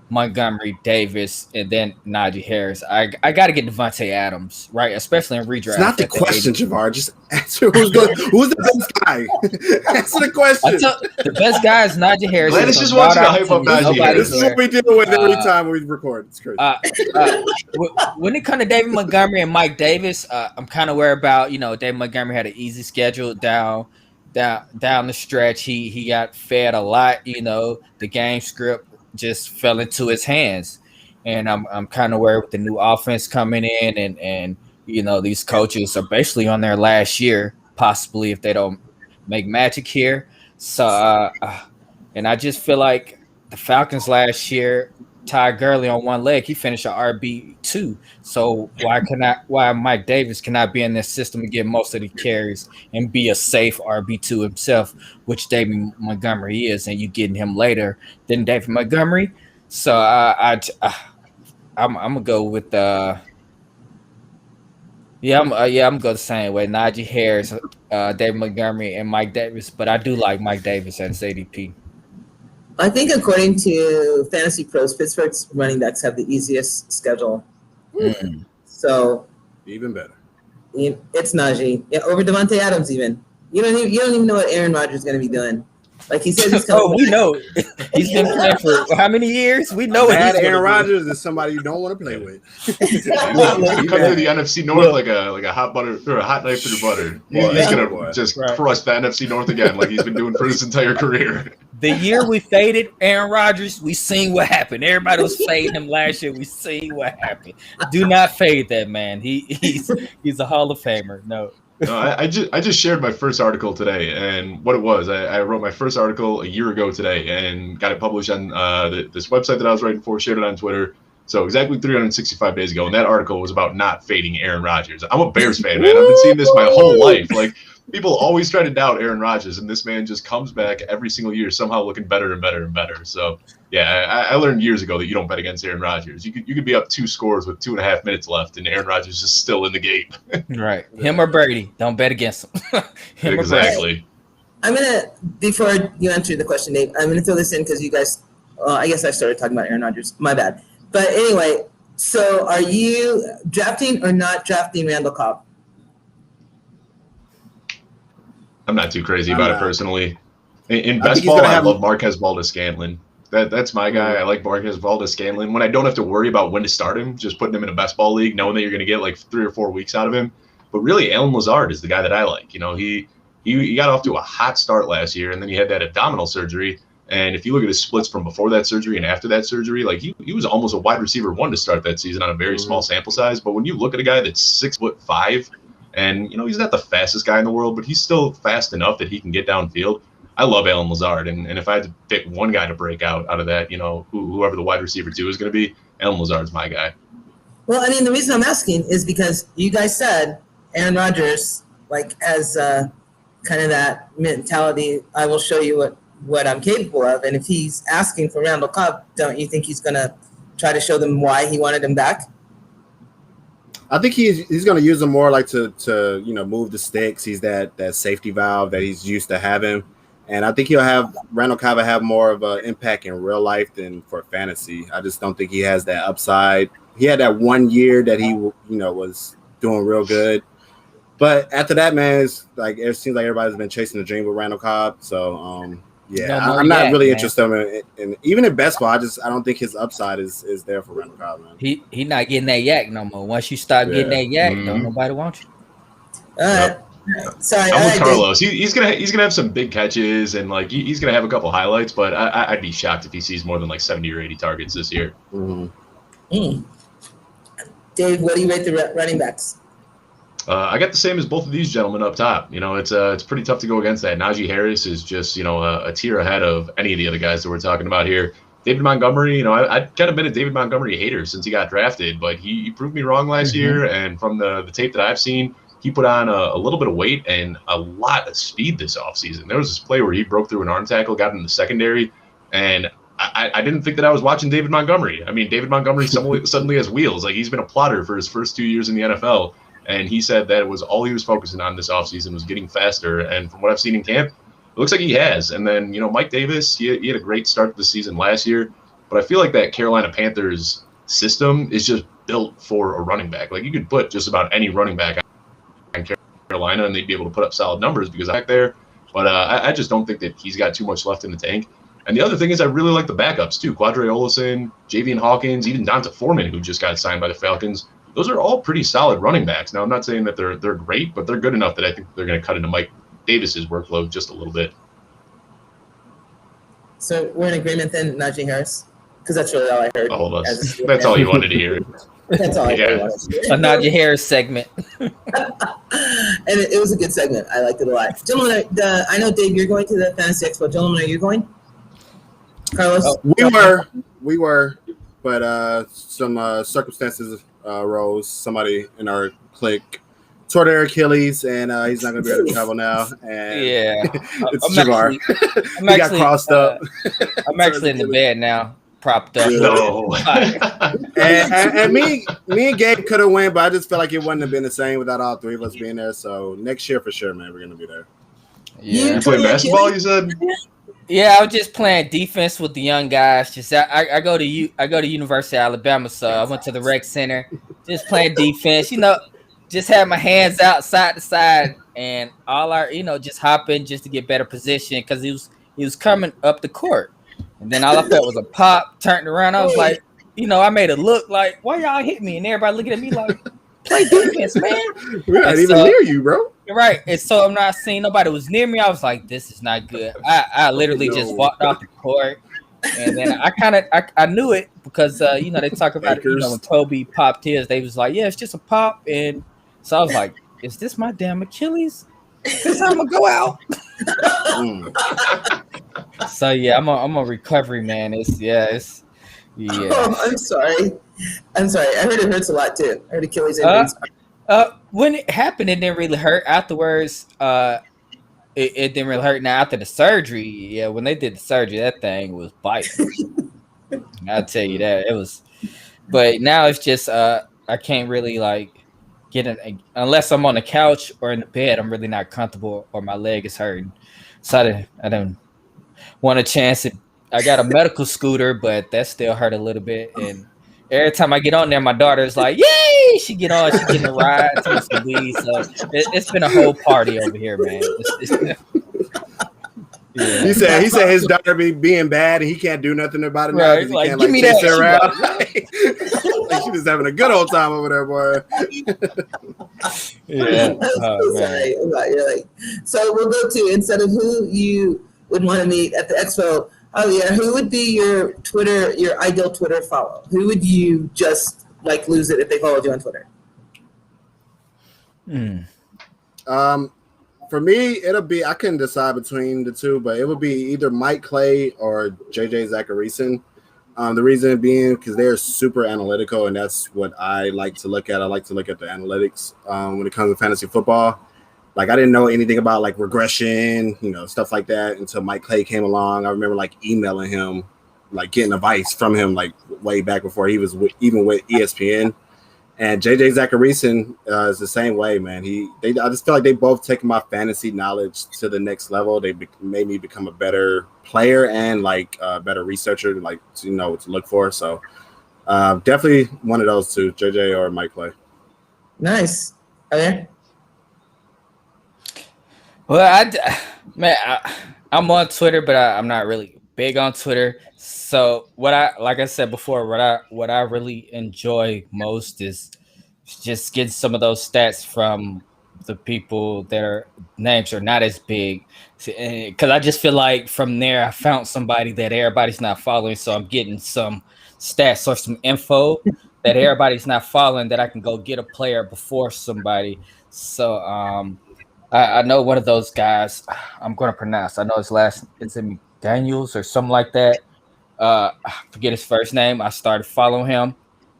Montgomery, Davis, and then Najee Harris. I got to get Devontae Adams, right? Especially in redraft. It's not the question, Javar. Just answer who's the best guy. Answer the question. The best guy is Najee Harris. Gladys just wants to hype up Najee Harris. This is what we deal with every time we record. It's crazy. When it comes to David Montgomery and Mike Davis, I'm kind of worried about, David Montgomery had an easy schedule down the stretch. He got fed a lot, the game script just fell into his hands, and I'm kind of worried with the new offense coming in, and these coaches are basically on their last year, possibly if they don't make magic here. So and I just feel like the Falcons last year, Ty Gurley on one leg, he finished an RB2. So why Mike Davis cannot be in this system and get most of the carries and be a safe RB2 himself, which David Montgomery is, and you getting him later than David Montgomery. So I'm gonna go with I'm gonna go the same way. Najee Harris, David Montgomery, and Mike Davis, but I do like Mike Davis at his ADP. I think according to Fantasy Pros, Pittsburgh's running backs have the easiest schedule. So Even better. it's Najee. Yeah, over Devontae Adams even. You don't even know what Aaron Rodgers is going to be doing. Like he says he's coming Oh, we back. know. He's been playing for how many years? We know what he's Bad gonna Aaron do. Rodgers is somebody you don't want to play with. He's gonna come through the NFC North like a hot butter or a hot knife through butter. He's gonna just crush the NFC North again, like he's been doing for his entire career. The year we faded Aaron Rodgers, we seen what happened. Everybody was fading him last year. We seen what happened. Do not fade that man. He's a Hall of Famer. No. No, I just shared my first article today, and what it was, I wrote my first article a year ago today, and got it published on this website that I was writing for. Shared it on Twitter. So exactly 365 days ago, and that article was about not fading Aaron Rodgers. I'm a Bears fan, man. I've been seeing this my whole life. Like people always try to doubt Aaron Rodgers, and this man just comes back every single year, somehow looking better and better and better. So yeah, I learned years ago that you don't bet against Aaron Rodgers. You could be up 2 scores with 2.5 minutes left, and Aaron Rodgers is still in the game. Right, him or Brady, don't bet against him. Him Exactly. I'm gonna, before you answer the question, Dave, I'm gonna throw this in because you guys, I guess I started talking about Aaron Rodgers. My bad. But anyway, so are you drafting or not drafting Randall Cobb? I'm not too crazy about it personally. In I think best he's ball, gonna I have- love Marquez Valdes-Scantling. That's my guy. I like Marquez Valdes-Scantling. When I don't have to worry about when to start him, just putting him in a best ball league, knowing that you're going to get like 3 or 4 weeks out of him. But really, Allen Lazard is the guy that I like. You know, he got off to a hot start last year, and then he had that abdominal surgery. And if you look at his splits from before that surgery and after that surgery, like he was almost a wide receiver 1 to start that season on a very small sample size. But when you look at a guy that's 6'5", and you know he's not the fastest guy in the world, but he's still fast enough that he can get downfield. I love Allen Lazard, and if I had to pick one guy to break out of that, you know, whoever the wide receiver 2 is going to be, Allen Lazard's my guy. Well, I mean, the reason I'm asking is because you guys said Aaron Rodgers, like, as kind of that mentality, I will show you what I'm capable of. And if he's asking for Randall Cobb, don't you think he's going to try to show them why he wanted him back? I think he's going to use him more like to move the sticks. He's that safety valve that he's used to having. And I think Randall Cobb will have more of an impact in real life than for fantasy. I just don't think he has that upside. He had that 1 year that he, was doing real good. But after that, man, it's like it seems like everybody's been chasing the dream with Randall Cobb. So, I'm not really interested in even in best ball. I don't think his upside is there for Randall Cobb, man. He not getting that yak no more. Once you stop getting that yak, don't nobody want you. Sorry, I'm with Carlos. He's gonna have some big catches and like he's gonna have a couple highlights, but I'd be shocked if he sees more than like 70 or 80 targets this year. Dave, what do you rate the running backs? I got the same as both of these gentlemen up top. You know, it's pretty tough to go against that. Najee Harris is just a tier ahead of any of the other guys that we're talking about here. David Montgomery, I've kind of been a David Montgomery hater since he got drafted, but he proved me wrong last year. And from the tape that I've seen, he put on a little bit of weight and a lot of speed this offseason. There was this play where he broke through an arm tackle, got in the secondary, and I didn't think that I was watching David Montgomery. I mean, David Montgomery suddenly has wheels. Like, he's been a plotter for his first 2 years in the NFL, and he said that it was all he was focusing on this offseason was getting faster. And from what I've seen in camp, it looks like he has. And then, Mike Davis, he had a great start to the season last year, but I feel like that Carolina Panthers system is just built for a running back. Like, you could put just about any running back on Carolina and they'd be able to put up solid numbers because I'm back there. But I just don't think that he's got too much left in the tank. And the other thing is I really like the backups too. Quadre Olesen, Javian Hawkins, even Donta Foreman, who just got signed by the Falcons. Those are all pretty solid running backs. Now, I'm not saying that they're great, but they're good enough that I think they're going to cut into Mike Davis's workload just a little bit. So we're in agreement then, Najee Harris? Because that's really all I heard. Oh, that's all you wanted to hear. That's all I Yeah. wanted to hear. A Najee Harris segment. And it was a good segment. I liked it a lot. Gentlemen, I know, Dave, you're going to the Fantasy Expo. Gentlemen, are you going? Carlos? We were, but some circumstances arose. Somebody in our clique tore their Achilles, and he's not going to be able to travel now. And Yeah. it's Javar. He got crossed up. I'm actually in the bed now, propped up. No. and me and Gabe could have went, but I just felt like it wouldn't have been the same without all three of us being there. So next year for sure, man, we're gonna be there. Yeah. You play basketball, you said? Yeah, I was just playing defense with the young guys. Just I go to I go to University of Alabama, so I went to the rec center, just playing defense. Just had my hands out side to side, and all our just hopping just to get better position because he was coming up the court, and then all I felt was a pop. Turned around, I was like, I made it look like why y'all hit me, and everybody looking at me like play defense, man. We're not even near you, bro. Right. And so I'm not seeing nobody was near me. I was like, this is not good. I literally just walked off the court. And then I knew it because they talk about it, when Kobe popped his, they was like, yeah, it's just a pop. And so I was like, is this my damn Achilles? This I'm gonna go out. So yeah, I'm a recovery man. Yeah. Oh, I'm sorry. I heard it hurts a lot too. I heard Achilles injuries. When it happened, it didn't really hurt. Afterwards, it didn't really hurt. Now after the surgery, yeah, when they did the surgery, that thing was biting. I'll tell you that it was. But now it's just I can't really like get in unless I'm on the couch or in the bed. I'm really not comfortable, or my leg is hurting. So I don't want a chance. I got a medical scooter, but that still hurt a little bit. And every time I get on there, my daughter's like, "Yay!" She get on, she getting a ride to some weed. So it's been a whole party over here, man. Yeah. He said his daughter be being bad and he can't do nothing about it now. Right, He like, can't give me chase that. her around. Like she was having a good old time over there, boy. Yeah. So we'll go to, instead of who you would want to meet at the expo. Oh yeah, who would be your ideal Twitter follow? Who would you just like lose it if they followed you on Twitter? For me, it'll be, I couldn't decide between the two, but it would be either Mike Clay or JJ Zacharyson. The reason being because they're super analytical, and that's what I like to look at. I like to look at the analytics when it comes to fantasy football. Like I didn't know anything about like regression, stuff like that until Mike Clay came along. I remember like emailing him, like getting advice from him, like way back before he was even with ESPN. And JJ Zacharyson is the same way, man. I just feel like they both taken my fantasy knowledge to the next level. They made me become a better player and like a better researcher, like to know what to look for. So definitely one of those two, JJ or Mike Clay. Nice. Okay. Well, I'm on Twitter, but I'm not really big on Twitter. So like I said before, what I really enjoy most is just getting some of those stats from the people their names are not as big, because I just feel like from there I found somebody that everybody's not following, so I'm getting some stats or some info that everybody's not following that I can go get a player before somebody. So I know one of those guys. I'm going to pronounce. I know his last. It's Daniels or something like that. I forget his first name. I started following him,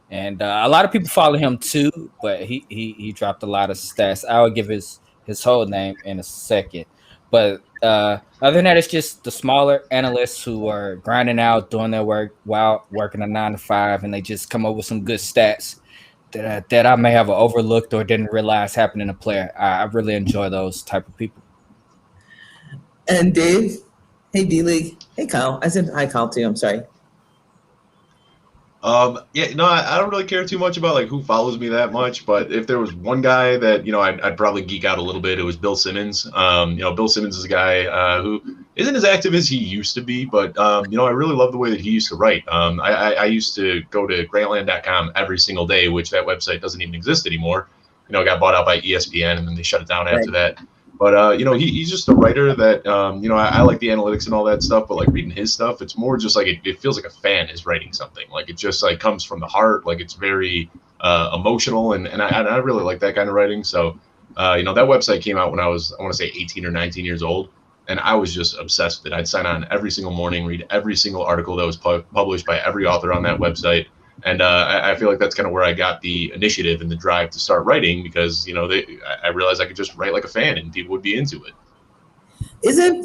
and a lot of people follow him too. But he dropped a lot of stats. I will give his whole name in a second. But other than that, it's just the smaller analysts who are grinding out, doing their work while working a 9 to 5, and they just come up with some good stats that I may have overlooked or didn't realize happened in a player. I really enjoy those type of people. And Dave, hey D-League, hey Kyle. I said hi Kyle too. I'm sorry. I don't really care too much about like who follows me that much, but if there was one guy that I'd probably geek out a little bit, it was Bill Simmons. Bill Simmons is a guy who isn't as active as he used to be, but I really love the way that he used to write. I used to go to Grantland.com every single day, which that website doesn't even exist anymore. It got bought out by ESPN and then they shut it down after that. But he's just a writer that I like the analytics and all that stuff, but like reading his stuff, it's more just like it feels like a fan is writing something. Like it just like comes from the heart, like it's very emotional, and I really like that kind of writing. So that website came out when I was, I want to say 18 or 19 years old, and I was just obsessed with it. I'd sign on every single morning, read every single article that was published by every author on that website. And I feel like that's kind of where I got the initiative and the drive to start writing, because I realized I could just write like a fan and people would be into it.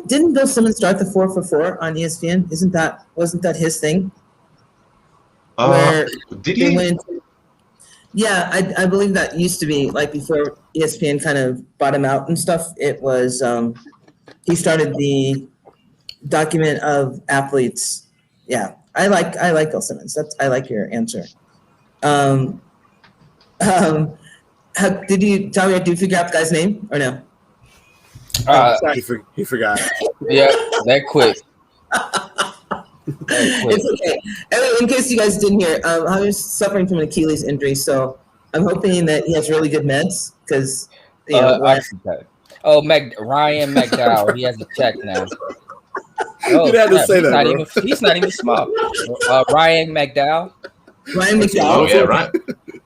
Didn't Bill Simmons start the 4 for 4 on ESPN? Wasn't that his thing? Did he? Yeah, I believe that used to be like before ESPN kind of bought him out and stuff. It was he started the document of athletes. Yeah, I like Bill Simmons. I like your answer. Did you figure out the guy's name or no? He forgot. Yeah, that quick. It's okay. Anyway, in case you guys didn't hear, I was suffering from an Achilles injury, so I'm hoping that he has really good meds because Ryan McDowell, he has a check now. You had to say that, bro. He's not even small. Ryan McDowell. Oh yeah, Ryan.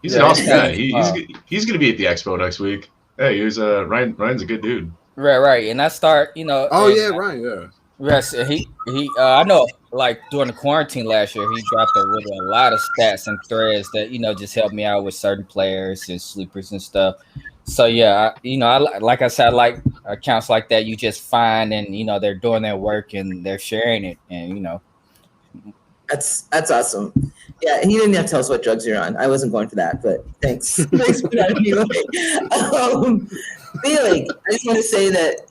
He's an awesome guy. He's going to be at the expo next week. Hey, Ryan's a good dude. Right. And I start, Ryan, yeah. Yes, he I know, like during the quarantine last year, he dropped a lot of stats and threads that just helped me out with certain players and sleepers and stuff. So yeah, I like I said, I like accounts like that. You just find and they're doing their work and they're sharing it, and that's awesome. Yeah, he didn't have to tell us what drugs you're on. I wasn't going for that, but thanks. Thanks for that anyway. Bailey, I just want to say that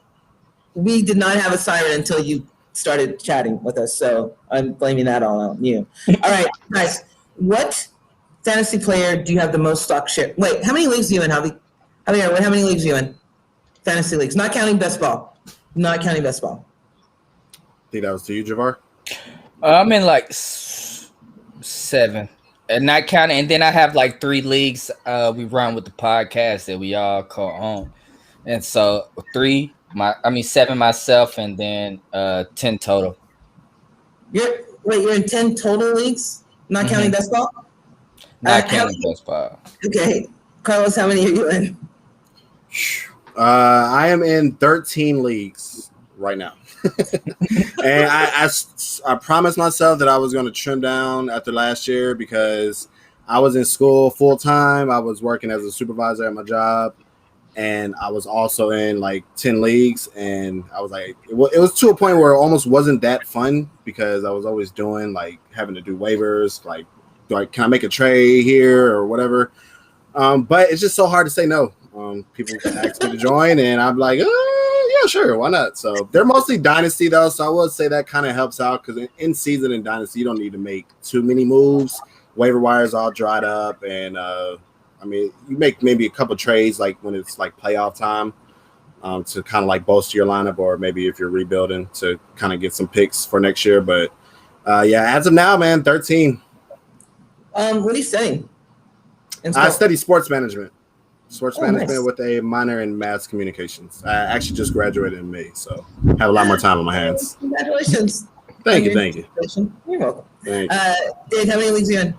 we did not have a siren until you started chatting with us, so I'm blaming that all on you. All right, guys, what fantasy player do you have the most stock share? Wait, how many leagues are you in, Javi? How many leagues are you in? Fantasy leagues, not counting best ball. Not counting best ball. I think that was to you, Javar. I'm in like 7, and not counting. And then I have like 3 leagues we run with the podcast that we all call home, and so 7 myself, and then 10 total. You're in 10 total leagues, not counting best ball. Not counting best ball. Okay, Carlos, how many are you in? I am in 13 leagues right now. And I promised myself that I was going to trim down after last year because I was in school full time. I was working as a supervisor at my job, and I was also in like 10 leagues. And I was like, it was to a point where it almost wasn't that fun because I was always doing like having to do waivers, like can I make a trade here or whatever. But it's just so hard to say no. People ask me to join, and I'm like, yeah, sure, why not? So they're mostly Dynasty, though, so I would say that kind of helps out because in season and Dynasty, you don't need to make too many moves. Waiver wires all dried up, and you make maybe a couple trades like when it's like playoff time to kind of like bolster your lineup, or maybe if you're rebuilding to kind of get some picks for next year. But yeah, as of now, man, 13. What are you studying? I study sports management. Management nice. With a minor in mass communications. I actually just graduated in May, so have a lot more time on my hands. Congratulations. Thank you. You're welcome. Thank you. Dave, how many leagues are you in?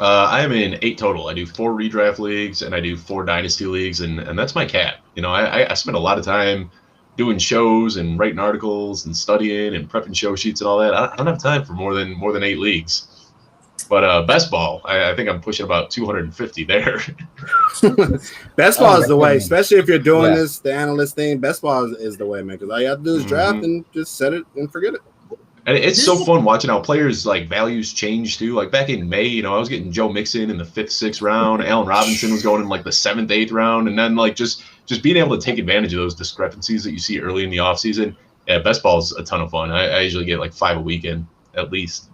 I am in 8 total. I do 4 redraft leagues and I do 4 dynasty leagues, and that's my cap. I spend a lot of time doing shows and writing articles and studying and prepping show sheets and all that. I don't have time for more than 8 leagues. But best ball, I think I'm pushing about 250 there. Best ball is the way, especially if you're doing this, the analyst thing. Best ball is the way, man, because all you have to do is draft and just set it and forget it. And it's so fun watching how players like values change too. Like back in May, I was getting Joe Mixon in the 5th, 6th round. Allen Robinson was going in like the 7th, 8th round, and then like just being able to take advantage of those discrepancies that you see early in the offseason. Yeah, best ball is a ton of fun. I usually get like 5 a weekend at least.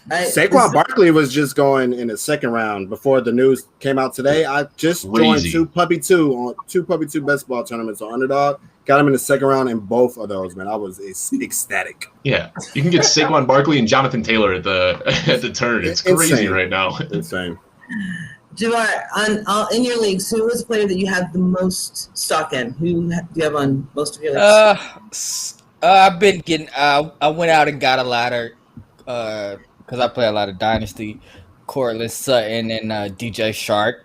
Saquon Barkley was just going in the 2nd round before the news came out today. I just joined 2 Puppy 2 best ball tournaments on Underdog. Got him in the 2nd round in both of those, man. I was ecstatic. Yeah, you can get Saquon Barkley and Jonathan Taylor at the turn. It's crazy insane. Right now. Insane. Javar, in your leagues, who was the player that you have the most stock in? Who do you have on most of your leagues? I've been getting. I went out and got a lot of. Because I play a lot of Dynasty, Cortland Sutton and DJ Shark.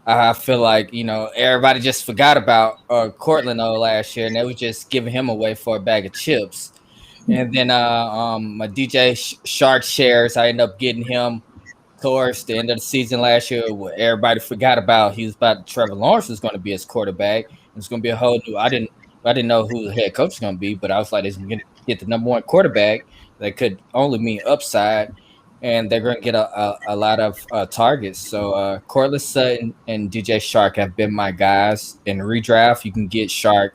I feel like, everybody just forgot about Cortland last year, and they were just giving him away for a bag of chips. And then my DJ Shark shares, I ended up getting him towards the end of the season last year. Everybody forgot about Trevor Lawrence was going to be his quarterback. It's going to be a whole new. I didn't know who the head coach was going to be, but I was like, they're going to get the number 1 quarterback. That could only mean upside. And they're going to get a lot of targets. So Cortland Sutton and DJ Shark have been my guys. In redraft, you can get Shark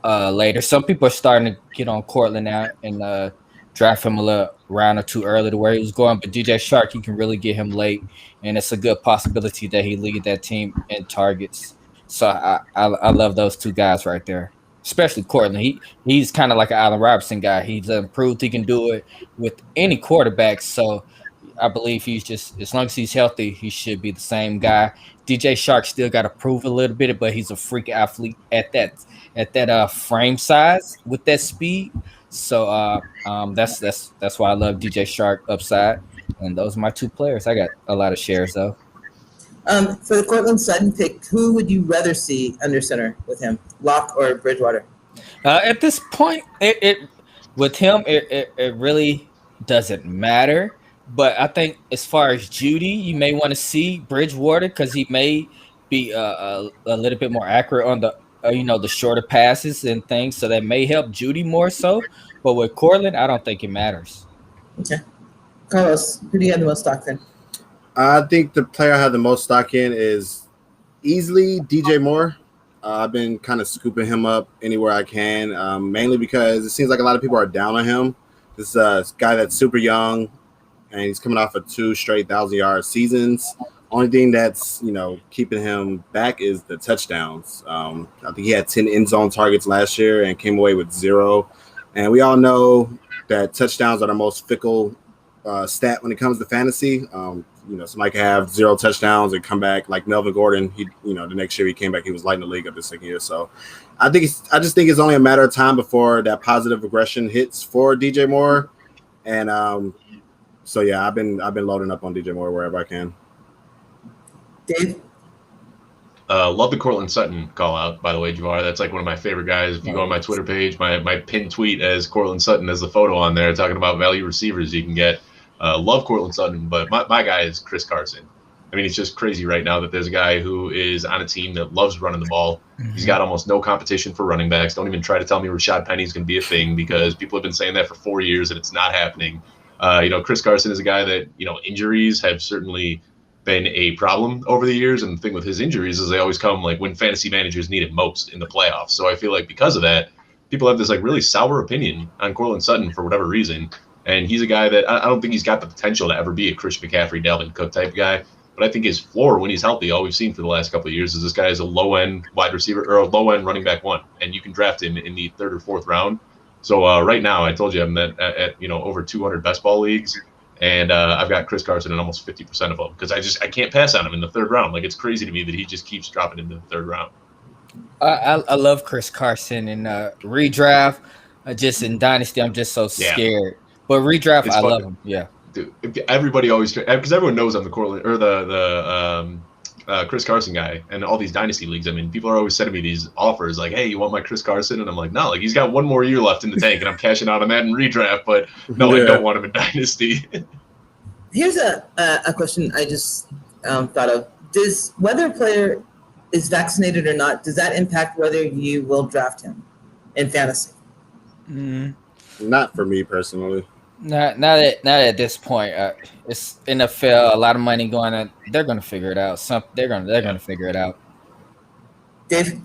later. Some people are starting to get on Cortland now and draft him a little round or two early to where he was going. But DJ Shark, you can really get him late, and it's a good possibility that he lead that team in targets. So I love those two guys right there, especially Cortland. He's kind of like an Allen Robinson guy. He's proved he can do it with any quarterback. So I believe he's just, as long as he's healthy, he should be the same guy. DJ Shark still got to prove a little bit, but he's a freak athlete at that frame size with that speed. So that's why I love DJ Shark upside, and those are my two players. I got a lot of shares though. For the Cortland Sutton pick, who would you rather see under center with him, Locke or Bridgewater? At this point, it with him, it really doesn't matter. But I think as far as Judy, you may want to see Bridgewater because he may be a little bit more accurate on the the shorter passes and things, so that may help Judy more so. But with Cortland, I don't think it matters. Okay, Carlos, who do you have the most stock in? I think the player I have the most stock in is easily DJ Moore. I've been kind of scooping him up anywhere I can, mainly because it seems like a lot of people are down on him. This guy that's super young, and he's coming off of 2 straight 1,000-yard seasons. Only thing that's keeping him back is the touchdowns. I think he had 10 end zone targets last year and came away with 0. And we all know that touchdowns are the most fickle stat when it comes to fantasy. Somebody can have 0 touchdowns and come back like Melvin Gordon. The next year he came back, he was lighting the league up the second year. So I just think it's only a matter of time before that positive regression hits for DJ Moore. And so yeah, I've been loading up on DJ Moore wherever I can. Dave? Love the Cortland Sutton call out, by the way, Javar. That's like one of my favorite guys. If you go on my Twitter page, my pinned tweet as Cortland Sutton as the photo on there, talking about value receivers you can get. Love Cortland Sutton, but my guy is Chris Carson. I mean, it's just crazy right now that there's a guy who is on a team that loves running the ball. Mm-hmm. He's got almost no competition for running backs. Don't even try to tell me Rashad Penny's going to be a thing because people have been saying that for 4 years and it's not happening. Chris Carson is a guy that, injuries have certainly been a problem over the years. And the thing with his injuries is they always come like when fantasy managers need it most in the playoffs. So I feel like because of that, people have this like really sour opinion on Cortland Sutton for whatever reason. And he's a guy that I don't think he's got the potential to ever be a Christian McCaffrey, Dalvin Cook type guy. But I think his floor when he's healthy, all we've seen for the last couple of years is this guy is a low-end wide receiver or a low-end running back 1. And you can draft him in the 3rd or 4th round. So right now, I told you I'm at over 200 best ball leagues. And I've got Chris Carson in almost 50% of them because I can't pass on him in the 3rd round. Like, it's crazy to me that he just keeps dropping into the 3rd round. I love Chris Carson in redraft. Just in Dynasty, I'm just so scared. But redraft, I love him. Yeah. Dude, everybody always – because everyone knows I'm the Cortland – or the Chris Carson guy and all these Dynasty leagues. I mean, people are always sending me these offers like, hey, you want my Chris Carson? And I'm like, no, like he's got 1 more year left in the tank and I'm cashing out on that in redraft, but no, I don't want him in Dynasty. Here's a question I just thought of. Does whether a player is vaccinated or not, does that impact whether you will draft him in fantasy? Not for me personally. Not at this point. It's NFL. A lot of money going on. They're going to figure it out. They're going to figure it out. Dave?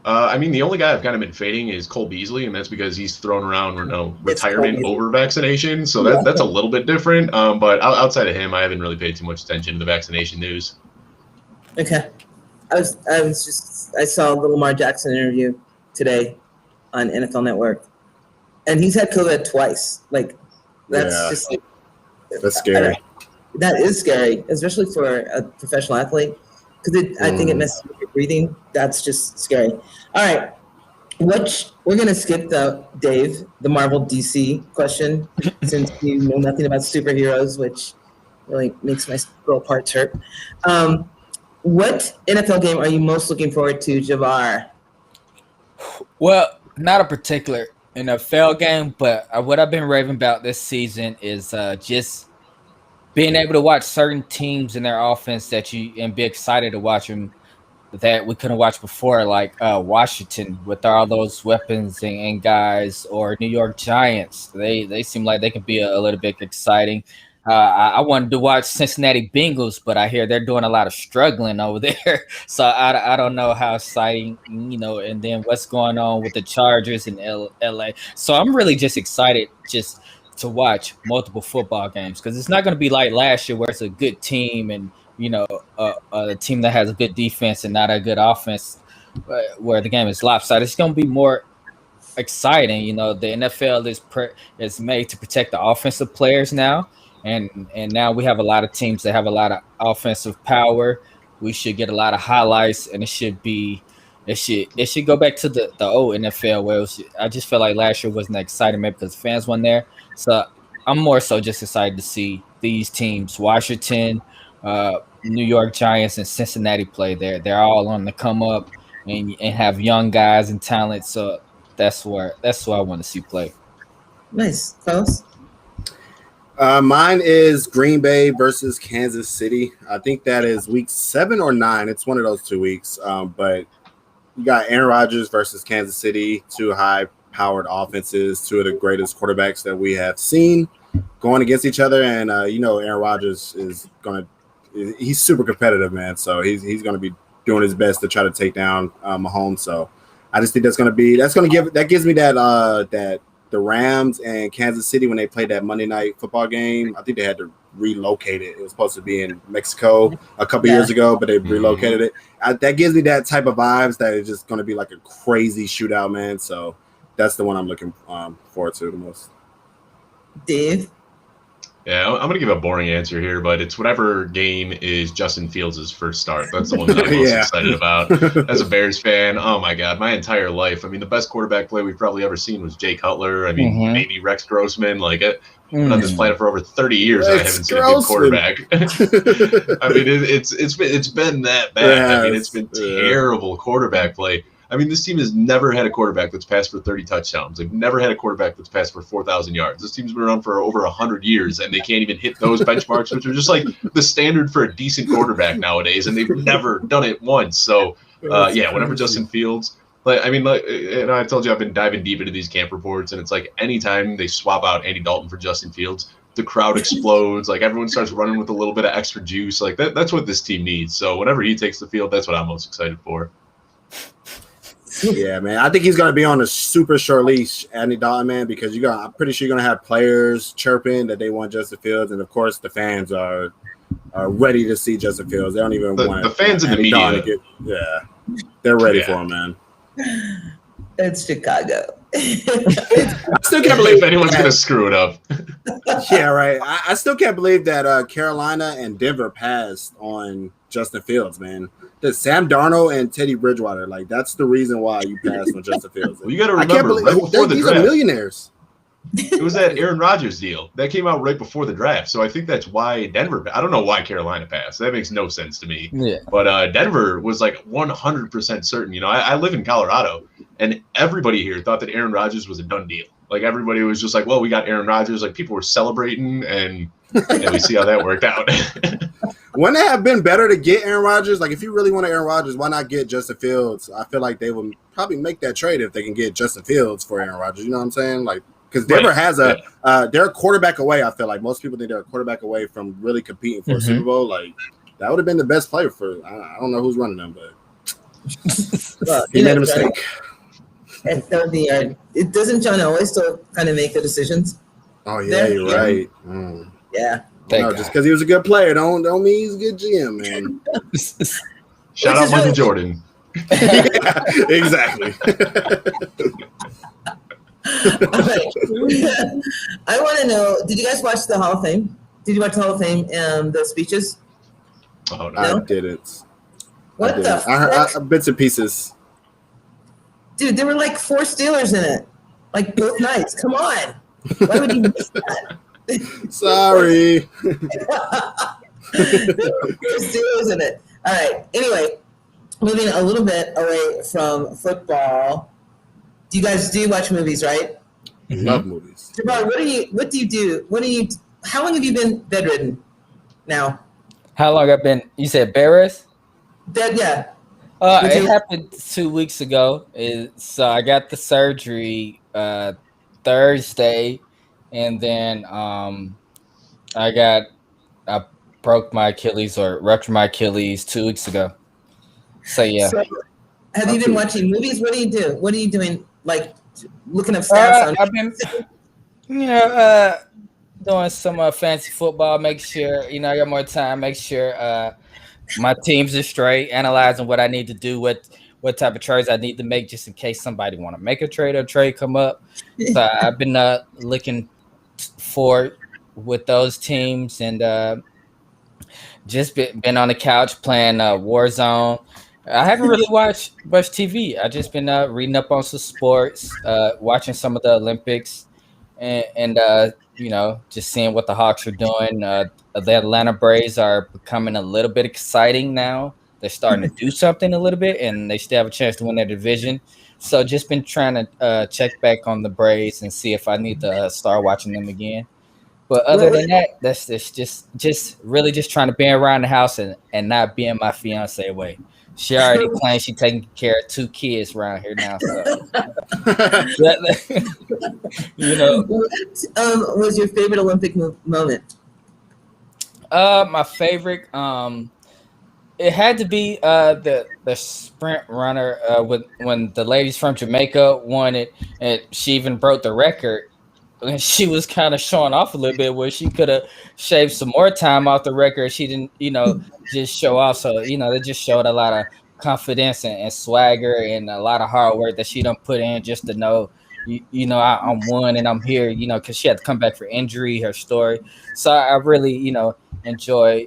I mean, the only guy I've kind of been fading is Cole Beasley, and that's because he's thrown around retirement over vaccination. So that's a little bit different. But outside of him, I haven't really paid too much attention to the vaccination news. Okay. I saw a Lamar Jackson interview today on NFL Network. And he's had COVID twice. Like, that's scary. That is scary, especially for a professional athlete, because I think it messes with your breathing. That's just scary. All right, we're gonna skip Dave, the Marvel DC question, since you know nothing about superheroes, which really makes my little parts hurt. What NFL game are you most looking forward to, Javar? Well, not a particular NFL game, but what I've been raving about this season is just being able to watch certain teams and their offense and be excited to watch them that we couldn't watch before, like Washington with all those weapons and guys, or New York Giants. They seem like they can be a little bit exciting. I wanted to watch Cincinnati Bengals, but I hear they're doing a lot of struggling over there. So I don't know how exciting, and then what's going on with the Chargers in LA. So I'm really just excited just to watch multiple football games because it's not going to be like last year where it's a good team and, a team that has a good defense and not a good offense where the game is lopsided. It's going to be more exciting. The NFL is made to protect the offensive players now, and now we have a lot of teams that have a lot of offensive power. We should get a lot of highlights, and it should go back to the old NFL where I just felt like last year wasn't that exciting, maybe because fans weren't there. So I'm more so just excited to see these teams, Washington, New York Giants, and Cincinnati play there. They're all on the come up and have young guys and talent. So that's who I want to see play. Nice. Close. Mine is Green Bay versus Kansas City. I think that is week 7 or 9. It's one of those 2 weeks. But you got Aaron Rodgers versus Kansas City, 2 high-powered offenses, 2 of the greatest quarterbacks that we have seen going against each other. And, Aaron Rodgers is he's super competitive, man. So he's going to be doing his best to try to take down Mahomes. So I just think that gives me that the Rams and Kansas City, when they played that Monday night football game, I think they had to relocate it. It was supposed to be in Mexico a couple years ago, but they relocated it. That gives me that type of vibes that it's just going to be like a crazy shootout, man. So that's the one I'm looking forward to the most. Dave? Yeah, I'm going to give a boring answer here, but it's whatever game is Justin Fields' first start. That's the one that I'm most excited about. As a Bears fan, oh my God, my entire life. I mean, the best quarterback play we've probably ever seen was Jay Cutler. I mean, maybe Rex Grossman. Like, I've been on this planet for over 30 years, and I haven't seen a good quarterback. I mean, it's been that bad. I mean, it's been terrible quarterback play. I mean, this team has never had a quarterback that's passed for 30 touchdowns. They've never had a quarterback that's passed for 4,000 yards. This team's been around for over 100 years, and they can't even hit those benchmarks, which are just like the standard for a decent quarterback nowadays, and they've never done it once. So, whenever Justin Fields – and I told you I've been diving deep into these camp reports, and it's like anytime they swap out Andy Dalton for Justin Fields, the crowd explodes. Like, everyone starts running with a little bit of extra juice. Like, that's what this team needs. So whenever he takes the field, that's what I'm most excited for. Yeah, man. I think he's going to be on a super short leash, Andy Dalton, man, because I'm pretty sure you're going to have players chirping that they want Justin Fields, and of course the fans are ready to see Justin Fields. They don't even want the fans in the media. They're ready for him, man. It's Chicago. I still can't believe anyone's going to screw it up. Yeah, right. I still can't believe that Carolina and Denver passed on Justin Fields, man. Sam Darnold and Teddy Bridgewater, like, that's the reason why you passed on Justin Fields. Well, you got to remember, right before the these draft, are millionaires. It was that Aaron Rodgers deal that came out right before the draft. So I think that's why Denver. I don't know why Carolina passed. That makes no sense to me. Yeah. But Denver was like 100% certain. I live in Colorado, and everybody here thought that Aaron Rodgers was a done deal. Like, everybody was just like, well, we got Aaron Rodgers. Like, people were celebrating, and we see how that worked out. Wouldn't it have been better to get Aaron Rodgers? Like, if you really want Aaron Rodgers, why not get Justin Fields? I feel like they would probably make that trade if they can get Justin Fields for Aaron Rodgers. You know what I'm saying? Like, because Denver has they're a quarterback away. I feel like most people think they're a quarterback away from really competing for a Super Bowl. Like, that would have been the best player for. I don't know who's running them, but he made a mistake. And it doesn't John Elway still kind of make the decisions? Oh yeah, you're right. Yeah. No, just because he was a good player don't mean he's a good GM, man. Shout out Michael Jordan. Exactly. Right. I want to know, did you guys watch the Hall of Fame? Did you watch the Hall of Fame, the speeches? Oh, no. I didn't. What the fuck? I heard bits and pieces. Dude, there were like 4 Steelers in it. Like, both nights. Come on. Why would you miss that? Sorry. 4 Steelers in it. All right. Anyway, moving a little bit away from football. Do you guys watch movies, right? Love movies. Jabbar, what do you do? How long have you been bedridden now? How long I've been? You said Barris? Yeah. It happened 2 weeks ago. So I got the surgery Thursday, and then I broke my Achilles or ruptured my Achilles 2 weeks ago. So yeah. So, have you been watching movies? What do you do? What are you doing? Like looking up stats on. I've been, doing some fancy football. Make sure I got more time. Make sure my teams are straight. Analyzing what I need to do, what type of trades I need to make, just in case somebody want to make a trade or trade come up. So I've been looking for with those teams and just been on the couch playing Warzone. I haven't really watched much TV. I just been reading up on some sports, watching some of the Olympics, and just seeing what the Hawks are doing. The Atlanta Braves are becoming a little bit exciting now. They're starting to do something a little bit, and they still have a chance to win their division. So just been trying to check back on the Braves and see if I need to start watching them again. But other than that, that's just really just trying to be around the house and not being my fiance way. She already claims she's taking care of 2 kids around here now. So. What was your favorite Olympic moment? My favorite, it had to be the sprint runner when the ladies from Jamaica won it, and she even broke the record. And she was kind of showing off a little bit where she could have shaved some more time off the record. She didn't, just show off. So, they just showed a lot of confidence and swagger and a lot of hard work that she done put in just to know, I'm one and I'm here, because she had to come back for injury, her story. So I really, enjoy,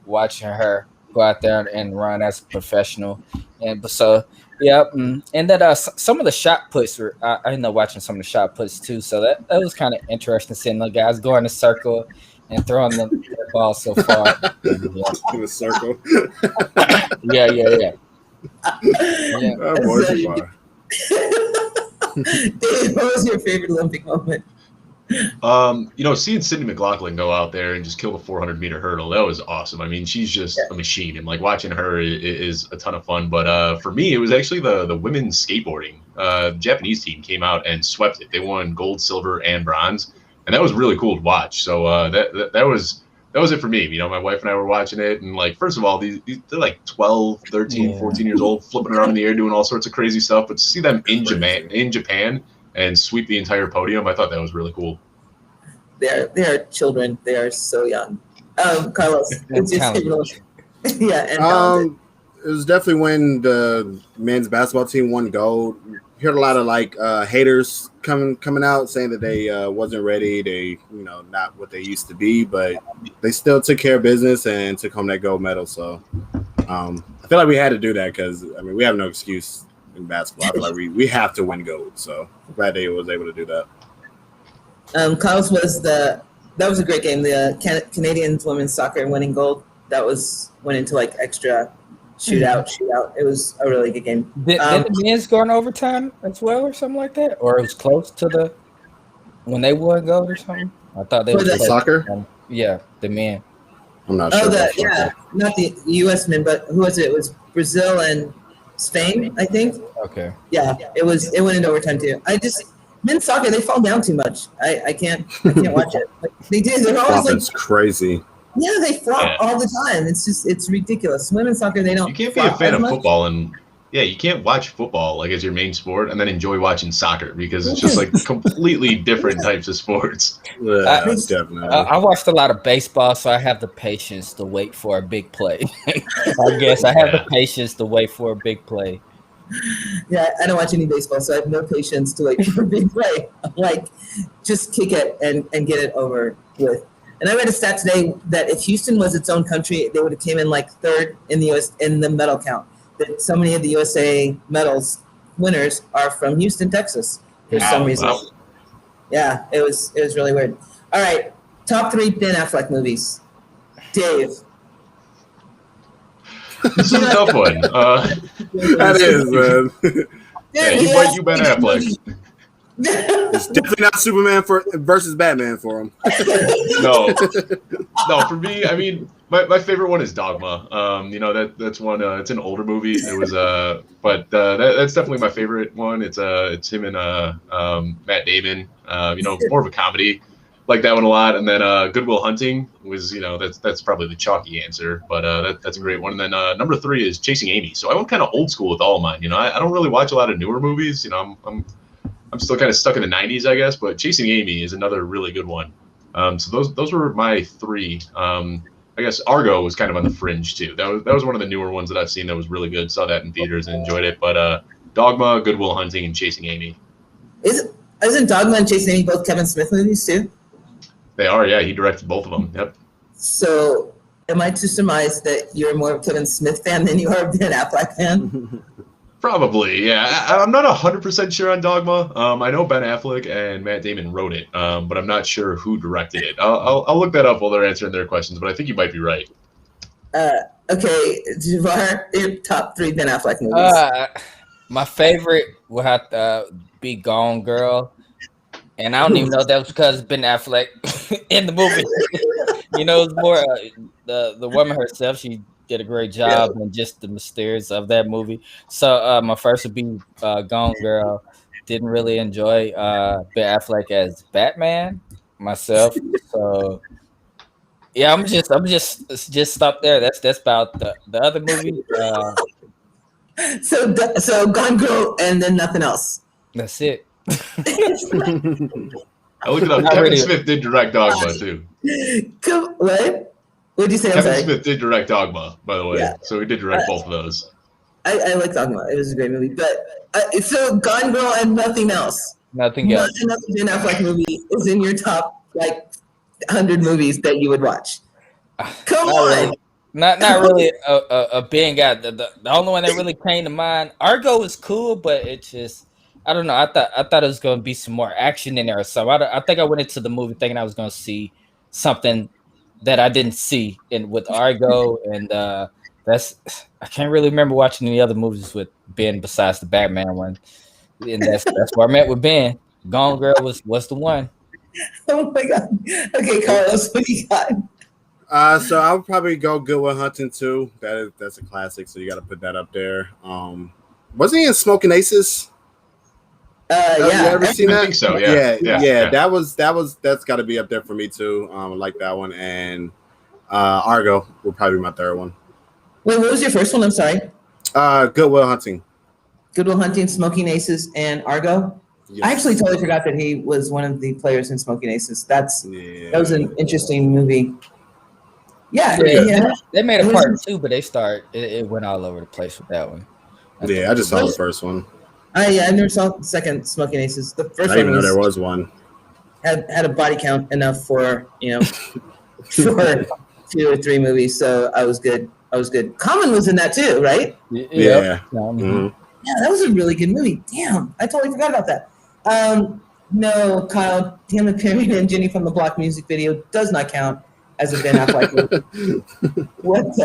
watching her go out there and run as a professional. And so, yeah, and that some of the shot puts were I ended up watching some of the shot puts too. So that was kind of interesting seeing the guys go in a circle and throwing the ball so far. In a circle. Yeah. That was Dave, what was your favorite Olympic moment? Seeing Sydney McLaughlin go out there and just kill the 400-meter hurdle, that was awesome. I mean, she's just a machine, and like watching her is a ton of fun. But for me, it was actually the women's skateboarding. Japanese team came out and swept it. They won gold, silver, and bronze, and that was really cool to watch. So that was it for me. My wife and I were watching it, and like, first of all, they're like 12, 13, 14 years old, flipping around in the air, doing all sorts of crazy stuff. But to see them in Japan and sweep the entire podium, I thought that was really cool. They are children. They are so young. Carlos, what's your favorite? Yeah, and talented. It was definitely when the men's basketball team won gold. Heard a lot of haters coming out saying that they wasn't ready. They not what they used to be, but they still took care of business and took home that gold medal. So I feel like we had to do that because we have no excuse in basketball. I feel like we have to win gold. So I'm glad they was able to do that. Carlos that was a great game. The Canadians women's soccer winning gold. That went into extra shootout. It was a really good game. Did the men's go in overtime as well, or something like that, or it was close to when they won gold or something? I thought they were soccer. Yeah, the men. I'm not sure. Not the U.S. men, but who was it? It was Brazil and Spain, I think. Okay. Yeah, it went into overtime too. Men's soccer, they fall down too much. I can't watch it. They do. They're always It's crazy. Yeah, they flop all the time. It's ridiculous. Women's soccer, they don't. You can't be a fan of football you can't watch football as your main sport and then enjoy watching soccer because it's just completely different types of sports. Yeah, definitely. I watched a lot of baseball, so I have the patience to wait for a big play. I guess I have the patience to wait for a big play. Yeah, I don't watch any baseball, so I have no patience to wait for a big play. Just kick it and get it over with. And I read a stat today that if Houston was its own country, they would have came in third in the U.S. in the medal count. That so many of the USA medals winners are from Houston, Texas, for some reason. Wow. Yeah, it was really weird. All right, top 3 Ben Affleck movies. Dave. This is a tough one. That is, man. You Ben Affleck. It's definitely not Superman versus Batman for him. No, for me, my favorite one is Dogma. That's one. It's an older movie. It was but that's definitely my favorite one. It's him and Matt Damon. More of a comedy. like that one a lot. And then Good Will Hunting was, that's probably the chalky answer, but that's a great one. And then number 3 is Chasing Amy. So I went kind of old school with all of mine. I don't really watch a lot of newer movies. I'm still kind of stuck in the 90s, I guess. But Chasing Amy is another really good one. So those were my 3. I guess Argo was kind of on the fringe too. That was one of the newer ones that I've seen that was really good. Saw that in theaters and enjoyed it. But Dogma, Good Will Hunting, and Chasing Amy. Isn't Dogma and Chasing Amy both Kevin Smith movies too? They are, yeah. He directed both of them. Yep. So, am I to surmise that you're more of a Kevin Smith fan than you are a Ben Affleck fan? Probably, yeah. I'm not 100% sure on Dogma. I know Ben Affleck and Matt Damon wrote it, but I'm not sure who directed it. I'll look that up while they're answering their questions, but I think you might be right. Okay, Javar, your top 3 Ben Affleck movies. My favorite would have to be Gone Girl. And I don't even know if that was because Ben Affleck in the movie. It's more the woman herself. She did a great job and just the mysterious of that movie. So my first would be Gone Girl. Didn't really enjoy Ben Affleck as Batman myself. So yeah, I'm just stop there. That's about the other movie. So Gone Girl and then nothing else. That's it. I looked it up. Kevin Smith did direct Dogma too. What? What did you say? Kevin Smith did direct Dogma, by the way. Yeah. So he did direct both of those. I like Dogma. It was a great movie. But so Gone Girl and nothing else. Nothing else. Another Ben Affleck movie is in your top 100 movies that you would watch. Come on. Not really a being guy. The only one that really came to mind. Argo was cool, but it just I don't know. I thought it was going to be some more action in there or something. I think I went into the movie thinking I was going to see something that I didn't see with Argo, and I can't really remember watching any other movies with Ben besides the Batman one, and that's where I met with Ben. Gone Girl was the one. Oh my God. Okay, Carlos, what do you got? So I would probably go Good Will Hunting too. That's a classic, so you got to put that up there. Wasn't he in Smoking Aces? Yeah. You ever seen that? I think so. Yeah. That's got to be up there for me too. I like that one, and Argo will probably be my 3rd one. Wait, what was your first one? I'm sorry. Good Will Hunting. Good Will Hunting, Smoking Aces, and Argo. Yes. I actually totally forgot that he was one of the players in Smoking Aces. That was an interesting movie. Yeah. They made a part 2, but it went all over the place with that one. I just saw the first one. I never saw the second Smoking Aces. The first I didn't even know there was one. Had a body count enough for for 2 or 3 movies, so I was good. Common was in that too, right? Yeah. Mm-hmm. Yeah, that was a really good movie. Damn, I totally forgot about that. No, Kyle, Damn the Pyramid and Jenny from the Block music video does not count as a Ben Affleck movie. What?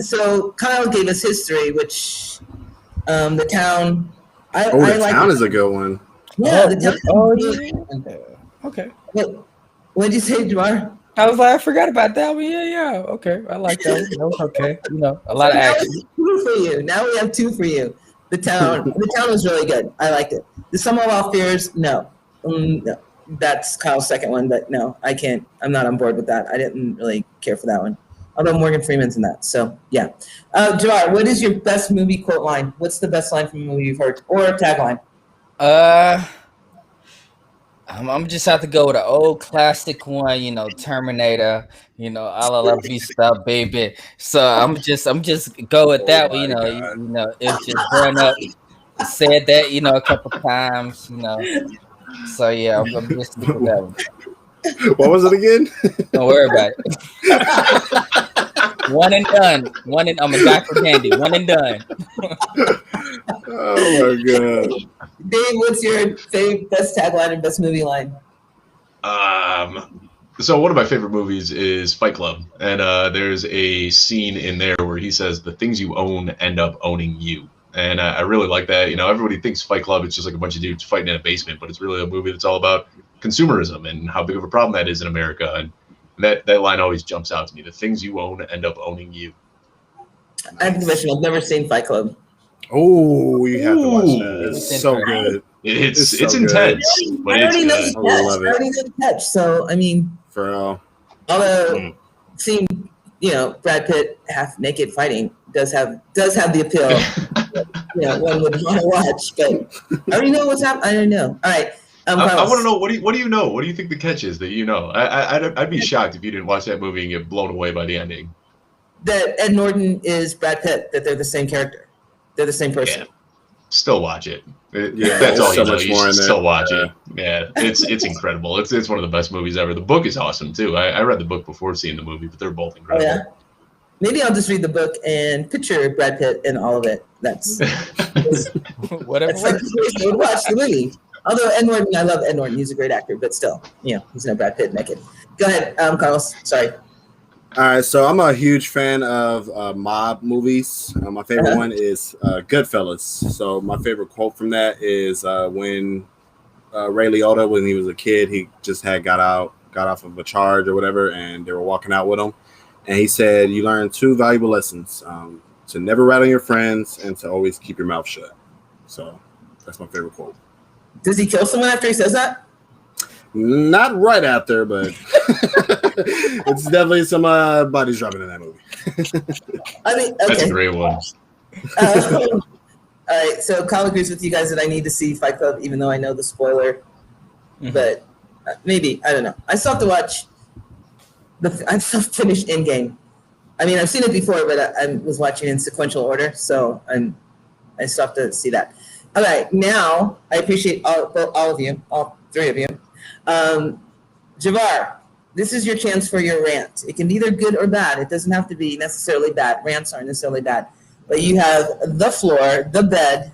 So Kyle gave us History, which The Town. The Town is a good one. Yeah, The Town. Yeah. Okay. What did you say, Jamar? I was like, I forgot about that one. Yeah. Okay, I like that one. That was okay. A lot of action. Now we have 2 for you. The Town. The Town was really good. I liked it. The Sum of All Fears, no. No. That's Kyle's second one, but no, I can't. I'm not on board with that. I didn't really care for that one. Although Morgan Freeman's in that, so yeah. Jawar, what is your best movie quote line? What's the best line from a movie you've heard, or a tagline? I'm just have to go with an old classic one, Terminator, a la vista, baby. So I'm just go with that one, it's just growing up, said that, a couple times, So yeah, I'm just with that one. What was it again? Don't worry about it. One and done. I'm a Dr. Candy. One and done. Oh my God. Dave, what's your favorite best tagline and best movie line? So one of my favorite movies is Fight Club, and there's a scene in there where he says, "The things you own end up owning you." And I really like that. Everybody thinks Fight Club is just like a bunch of dudes fighting in a basement, but it's really a movie that's all about consumerism and how big of a problem that is in America. And that line always jumps out to me. The things you own end up owning you. I have to mention, I've never seen Fight Club. Oh, you have to watch that. It's so good. It's so good. intense, but I it's already know good. the catch. love it. I already know the catch. So I mean, For real. although seeing Brad Pitt half naked fighting does have the appeal. One would want to watch, but I already know what's happening. I don't know. All right, I Carlos. want to know what do you know? What do you think the catch is that you know? I'd be shocked if you didn't watch that movie and get blown away by the ending. That Ed Norton is Brad Pitt. That they're the same character. They're the same person. Yeah. Still watch it. Yeah, That's all so you know. much You more should in there. still watch it. Yeah, it's incredible. It's one of the best movies ever. The book is awesome too. I read the book before seeing the movie, but they're both Oh, incredible. yeah. Maybe I'll just read the book and picture Brad Pitt in all of it. That's Whatever. that's like the way I would watch the movie. Although Ed Norton, I love Ed Norton. He's a great actor, but still, he's no Brad Pitt naked. Go ahead, Carlos. Sorry. All right, so I'm a huge fan of mob movies. My favorite one is Goodfellas. So my favorite quote from that is when Ray Liotta, when he was a kid, he just got off of a charge or whatever, and they were walking out with him. And he said, you learn 2 valuable lessons, to never rat on your friends and to always keep your mouth shut. So that's my favorite quote. Does he kill someone after he says that? Not right after, but it's definitely some bodies dropping in that movie. I mean, okay. That's a great one. All right, so Kyle agrees with you guys that I need to see Fight Club, even though I know the spoiler. But maybe, I don't know. I still have to watch. I still finished Endgame. I mean, I've seen it before, but I was watching in sequential order, so I still have to see that. All right, now I appreciate all of you, all 3 of you. Javar, this is your chance for your rant. It can be either good or bad. It doesn't have to be necessarily bad. Rants aren't necessarily bad. But you have the floor, the bed,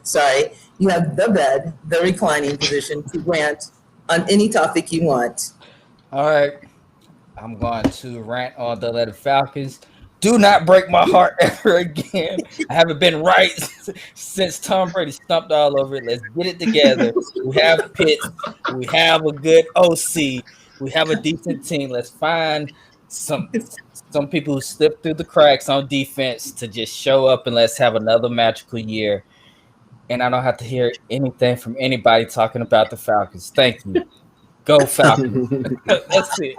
the reclining position to rant on any topic you want. All right. I'm going to rant on the Atlanta Falcons. Do not break my heart ever again. I haven't been right since Tom Brady stumped all over it. Let's get it together. We have Pitts. We have a good OC. We have a decent team. Let's find some people who slip through the cracks on defense to just show up, and let's have another magical year. And I don't have to hear anything from anybody talking about the Falcons. Thank you. Go Falcons. That's it.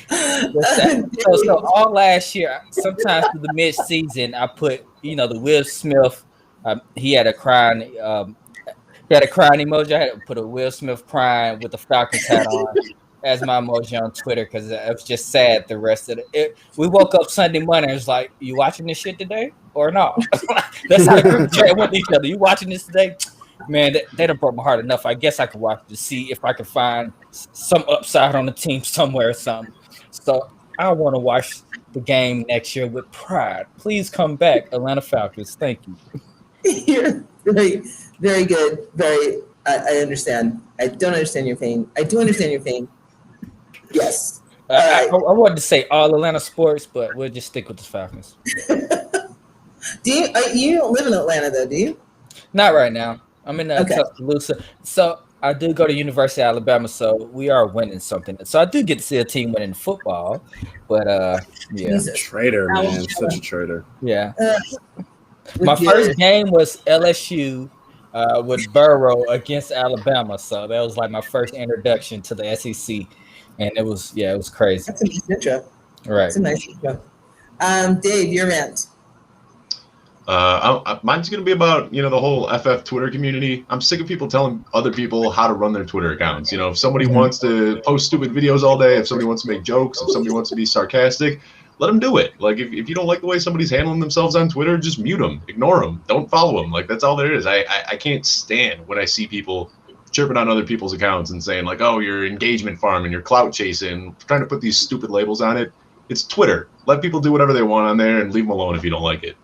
So all last year, sometimes through the mid-season, I put the Will Smith. He had a crying emoji. I had to put a Will Smith crying with the Falcons hat on as my emoji on Twitter because it was just sad. The rest of it. We woke up Sunday morning and it was like, "You watching this shit today or not?" That's how the group chat with each other. You watching this today? Man, they done broke my heart enough. I guess I could watch to see if I can find some upside on the team somewhere or something. So I want to watch the game next year with pride. Please come back, Atlanta Falcons. Thank you. You're very, very good. I understand. I don't understand your pain. I do understand your pain. Yes. I wanted to say all Atlanta sports, but we'll just stick with the Falcons. You don't live in Atlanta, though, do you? Not right now. I'm in Tuscaloosa. So I do go to University of Alabama, so we are winning something. So I do get to see a team winning football, but yeah. Traitor, man. Such a traitor. Yeah. My first game was LSU with Burrow against Alabama. So that was like my first introduction to the SEC. And it was crazy. That's a nice intro. Right. That's a nice intro. Dave, your rant. Mine's going to be about, the whole FF Twitter community. I'm sick of people telling other people how to run their Twitter accounts. If somebody wants to post stupid videos all day, if somebody wants to make jokes, if somebody wants to be sarcastic, let them do it. Like, if you don't like the way somebody's handling themselves on Twitter, just mute them, ignore them, don't follow them. Like, that's all there is. I can't stand when I see people chirping on other people's accounts and saying, like, oh, you're engagement farming, you're clout chasing, trying to put these stupid labels on it. It's Twitter. Let people do whatever they want on there and leave them alone if you don't like it.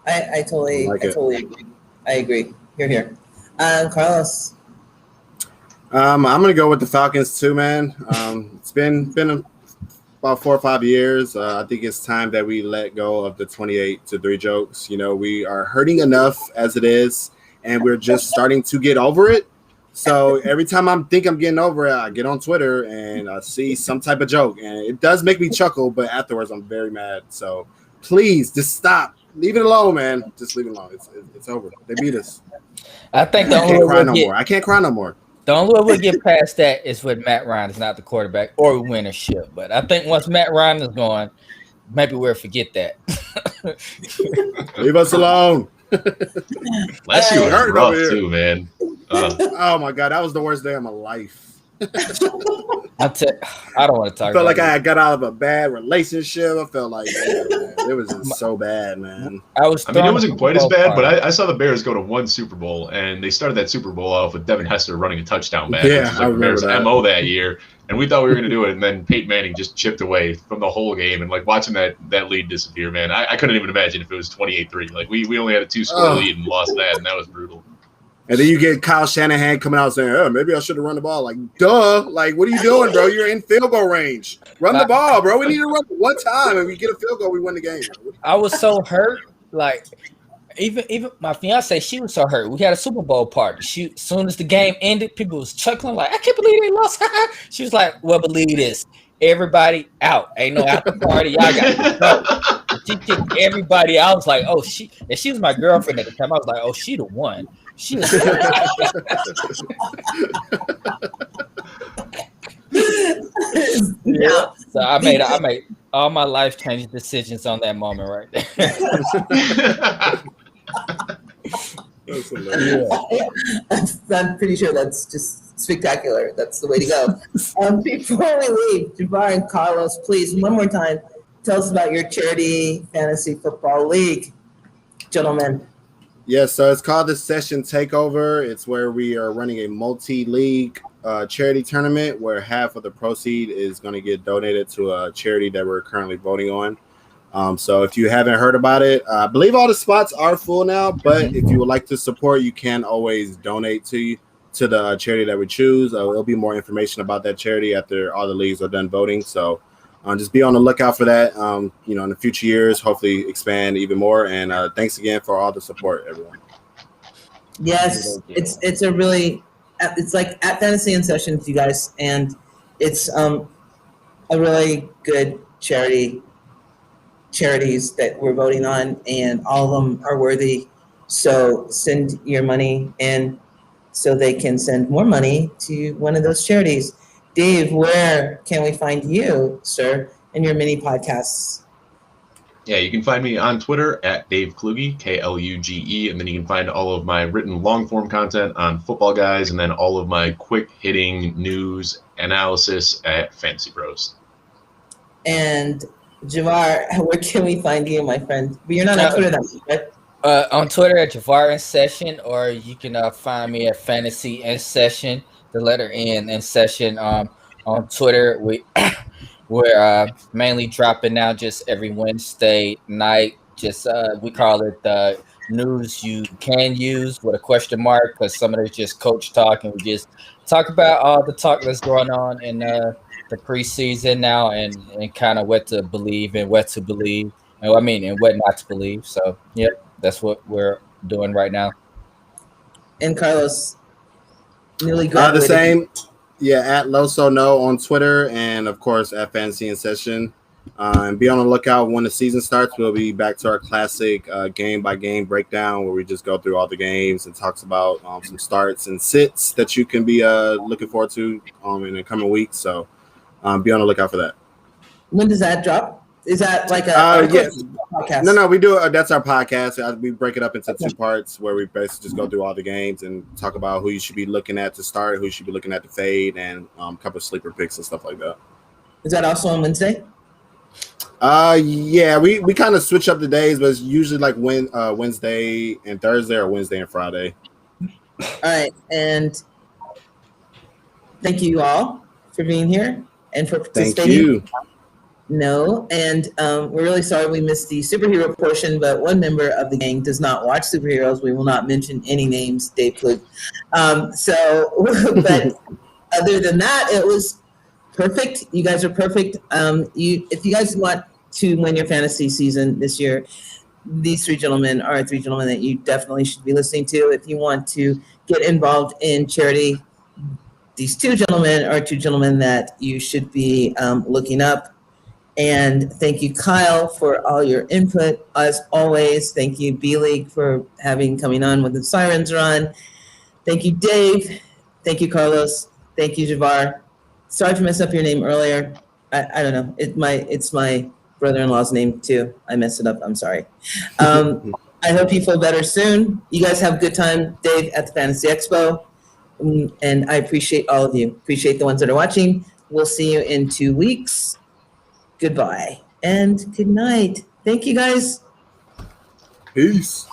I totally agree. I agree. Here. Carlos. I'm gonna go with the Falcons too, man. It's been about 4 or 5 years. I think it's time that we let go of the 28-3 jokes. We are hurting enough as it is, and we're just starting to get over it. So every time I'm getting over it, I get on Twitter and I see some type of joke, and it does make me chuckle. But afterwards, I'm very mad. So please, just stop. leave it alone, man. Just leave it alone. It's over. They beat us. I think the I only can't way cry we'll no get more. I can't cry no more. the only way we'll get past that is with Matt Ryan is not the quarterback, or we win a ship. But I think once Matt Ryan is gone, maybe we'll forget that. Leave us alone. Last year was Hurting rough over here. too, man. Oh my god, that was the worst day of my life. I don't want to talk I felt about like it. I got out of a bad relationship. I felt like it was just so bad, man. I mean, it wasn't quite as bad, but I saw the Bears go to one Super Bowl, and they started that Super Bowl off with Devin Hester running a touchdown back, Yeah, which was I like the remember Bears' that. MO that year. And we thought we were going to do it, and then Peyton Manning just chipped away from the whole game. And like watching that lead disappear, man, I couldn't even imagine if it was 28-3. Like we only had a 2-score lead and lost that, and that was brutal. And then you get Kyle Shanahan coming out saying, "Oh, maybe I should have run the ball." Like, duh! Like, what are you doing, bro? You're in field goal range. Run the ball, bro. We need to run one time, and we get a field goal, we win the game. I was so hurt. Like, even my fiance, she was so hurt. We had a Super Bowl party. As soon as the game ended, people was chuckling like, "I can't believe they lost." She was like, "Well, believe this, everybody out. Ain't no after party. Y'all got to go." She kicked everybody out. I was like, "Oh, she was my girlfriend at the time." I was like, "Oh, she the one." She was yeah. So I made all my life changing decisions on that moment right there. That's hilarious. I'm pretty sure that's just spectacular. That's the way to go. Before we leave, Javar and Carlos, please, one more time, tell us about your charity fantasy football league, gentlemen. Yes, so it's called the Session Takeover. It's where we are running a multi-league charity tournament where half of the proceed is going to get donated to a charity that we're currently voting on. So if you haven't heard about it, I believe all the spots are full now, but if you would like to support, you can always donate to the charity that we choose. There'll be more information about that charity after all the leagues are done voting. So just be on the lookout for that. In the future years, hopefully expand even more. And thanks again for all the support, everyone. Yes, it's a really, it's like at Fantasy in Sessions, you guys, and it's a really good charities that we're voting on, and all of them are worthy. So send your money in so they can send more money to one of those charities. Dave, where can we find you, sir, in your mini podcasts? Yeah, you can find me on Twitter at Dave Kluge, Kluge, and then you can find all of my written long-form content on Football Guys, and then all of my quick-hitting news analysis at Fantasy Bros. And Javar, where can we find you, my friend? But you're not on Twitter, right? On Twitter at Javar in Session, or you can find me at Fantasy in Session, the letter N in Session. On Twitter, we're mainly dropping now just every Wednesday night. Just we call it the news you can use with a question mark, because some of it's just coach talk, and we just talk about all the talk that's going on in the preseason now, and kind of what to believe and what to believe, and what not to believe. So yeah, that's what we're doing right now. And Carlos, newly graduated. The same. Yeah, at Loso No on Twitter, and of course at Fantasy in Session. And be on the lookout when the season starts. We'll be back to our classic game by game breakdown, where we just go through all the games and talks about some starts and sits that you can be looking forward to in the coming weeks. So be on the lookout for that. When does that drop? Is that like a podcast? No, we do. That's our podcast. We break it up into two parts, where we basically just go through all the games and talk about who you should be looking at to start, who you should be looking at to fade, and a couple of sleeper picks and stuff like that. Is that also on Wednesday? Yeah, we kind of switch up the days, but it's usually like Wednesday and Thursday, or Wednesday and Friday. All right, and thank you all for being here and for participating. Thank you. No, and we're really sorry we missed the superhero portion, but one member of the gang does not watch superheroes. We will not mention any names, Dave Klug. But other than that, it was perfect. You guys are perfect. If you guys want to win your fantasy season this year, these three gentlemen are three gentlemen that you definitely should be listening to. If you want to get involved in charity, these two gentlemen are two gentlemen that you should be looking up. And thank you, Kyle, for all your input. As always, thank you, B-League, for coming on when the sirens are on. Thank you, Dave. Thank you, Carlos. Thank you, Javar. Sorry for messing up your name earlier. I don't know. It's my brother-in-law's name too. I messed it up. I'm sorry. I hope you feel better soon. You guys have a good time, Dave, at the Fantasy Expo. And I appreciate all of you. Appreciate the ones that are watching. We'll see you in 2 weeks. Goodbye and good night. Thank you, guys. Peace.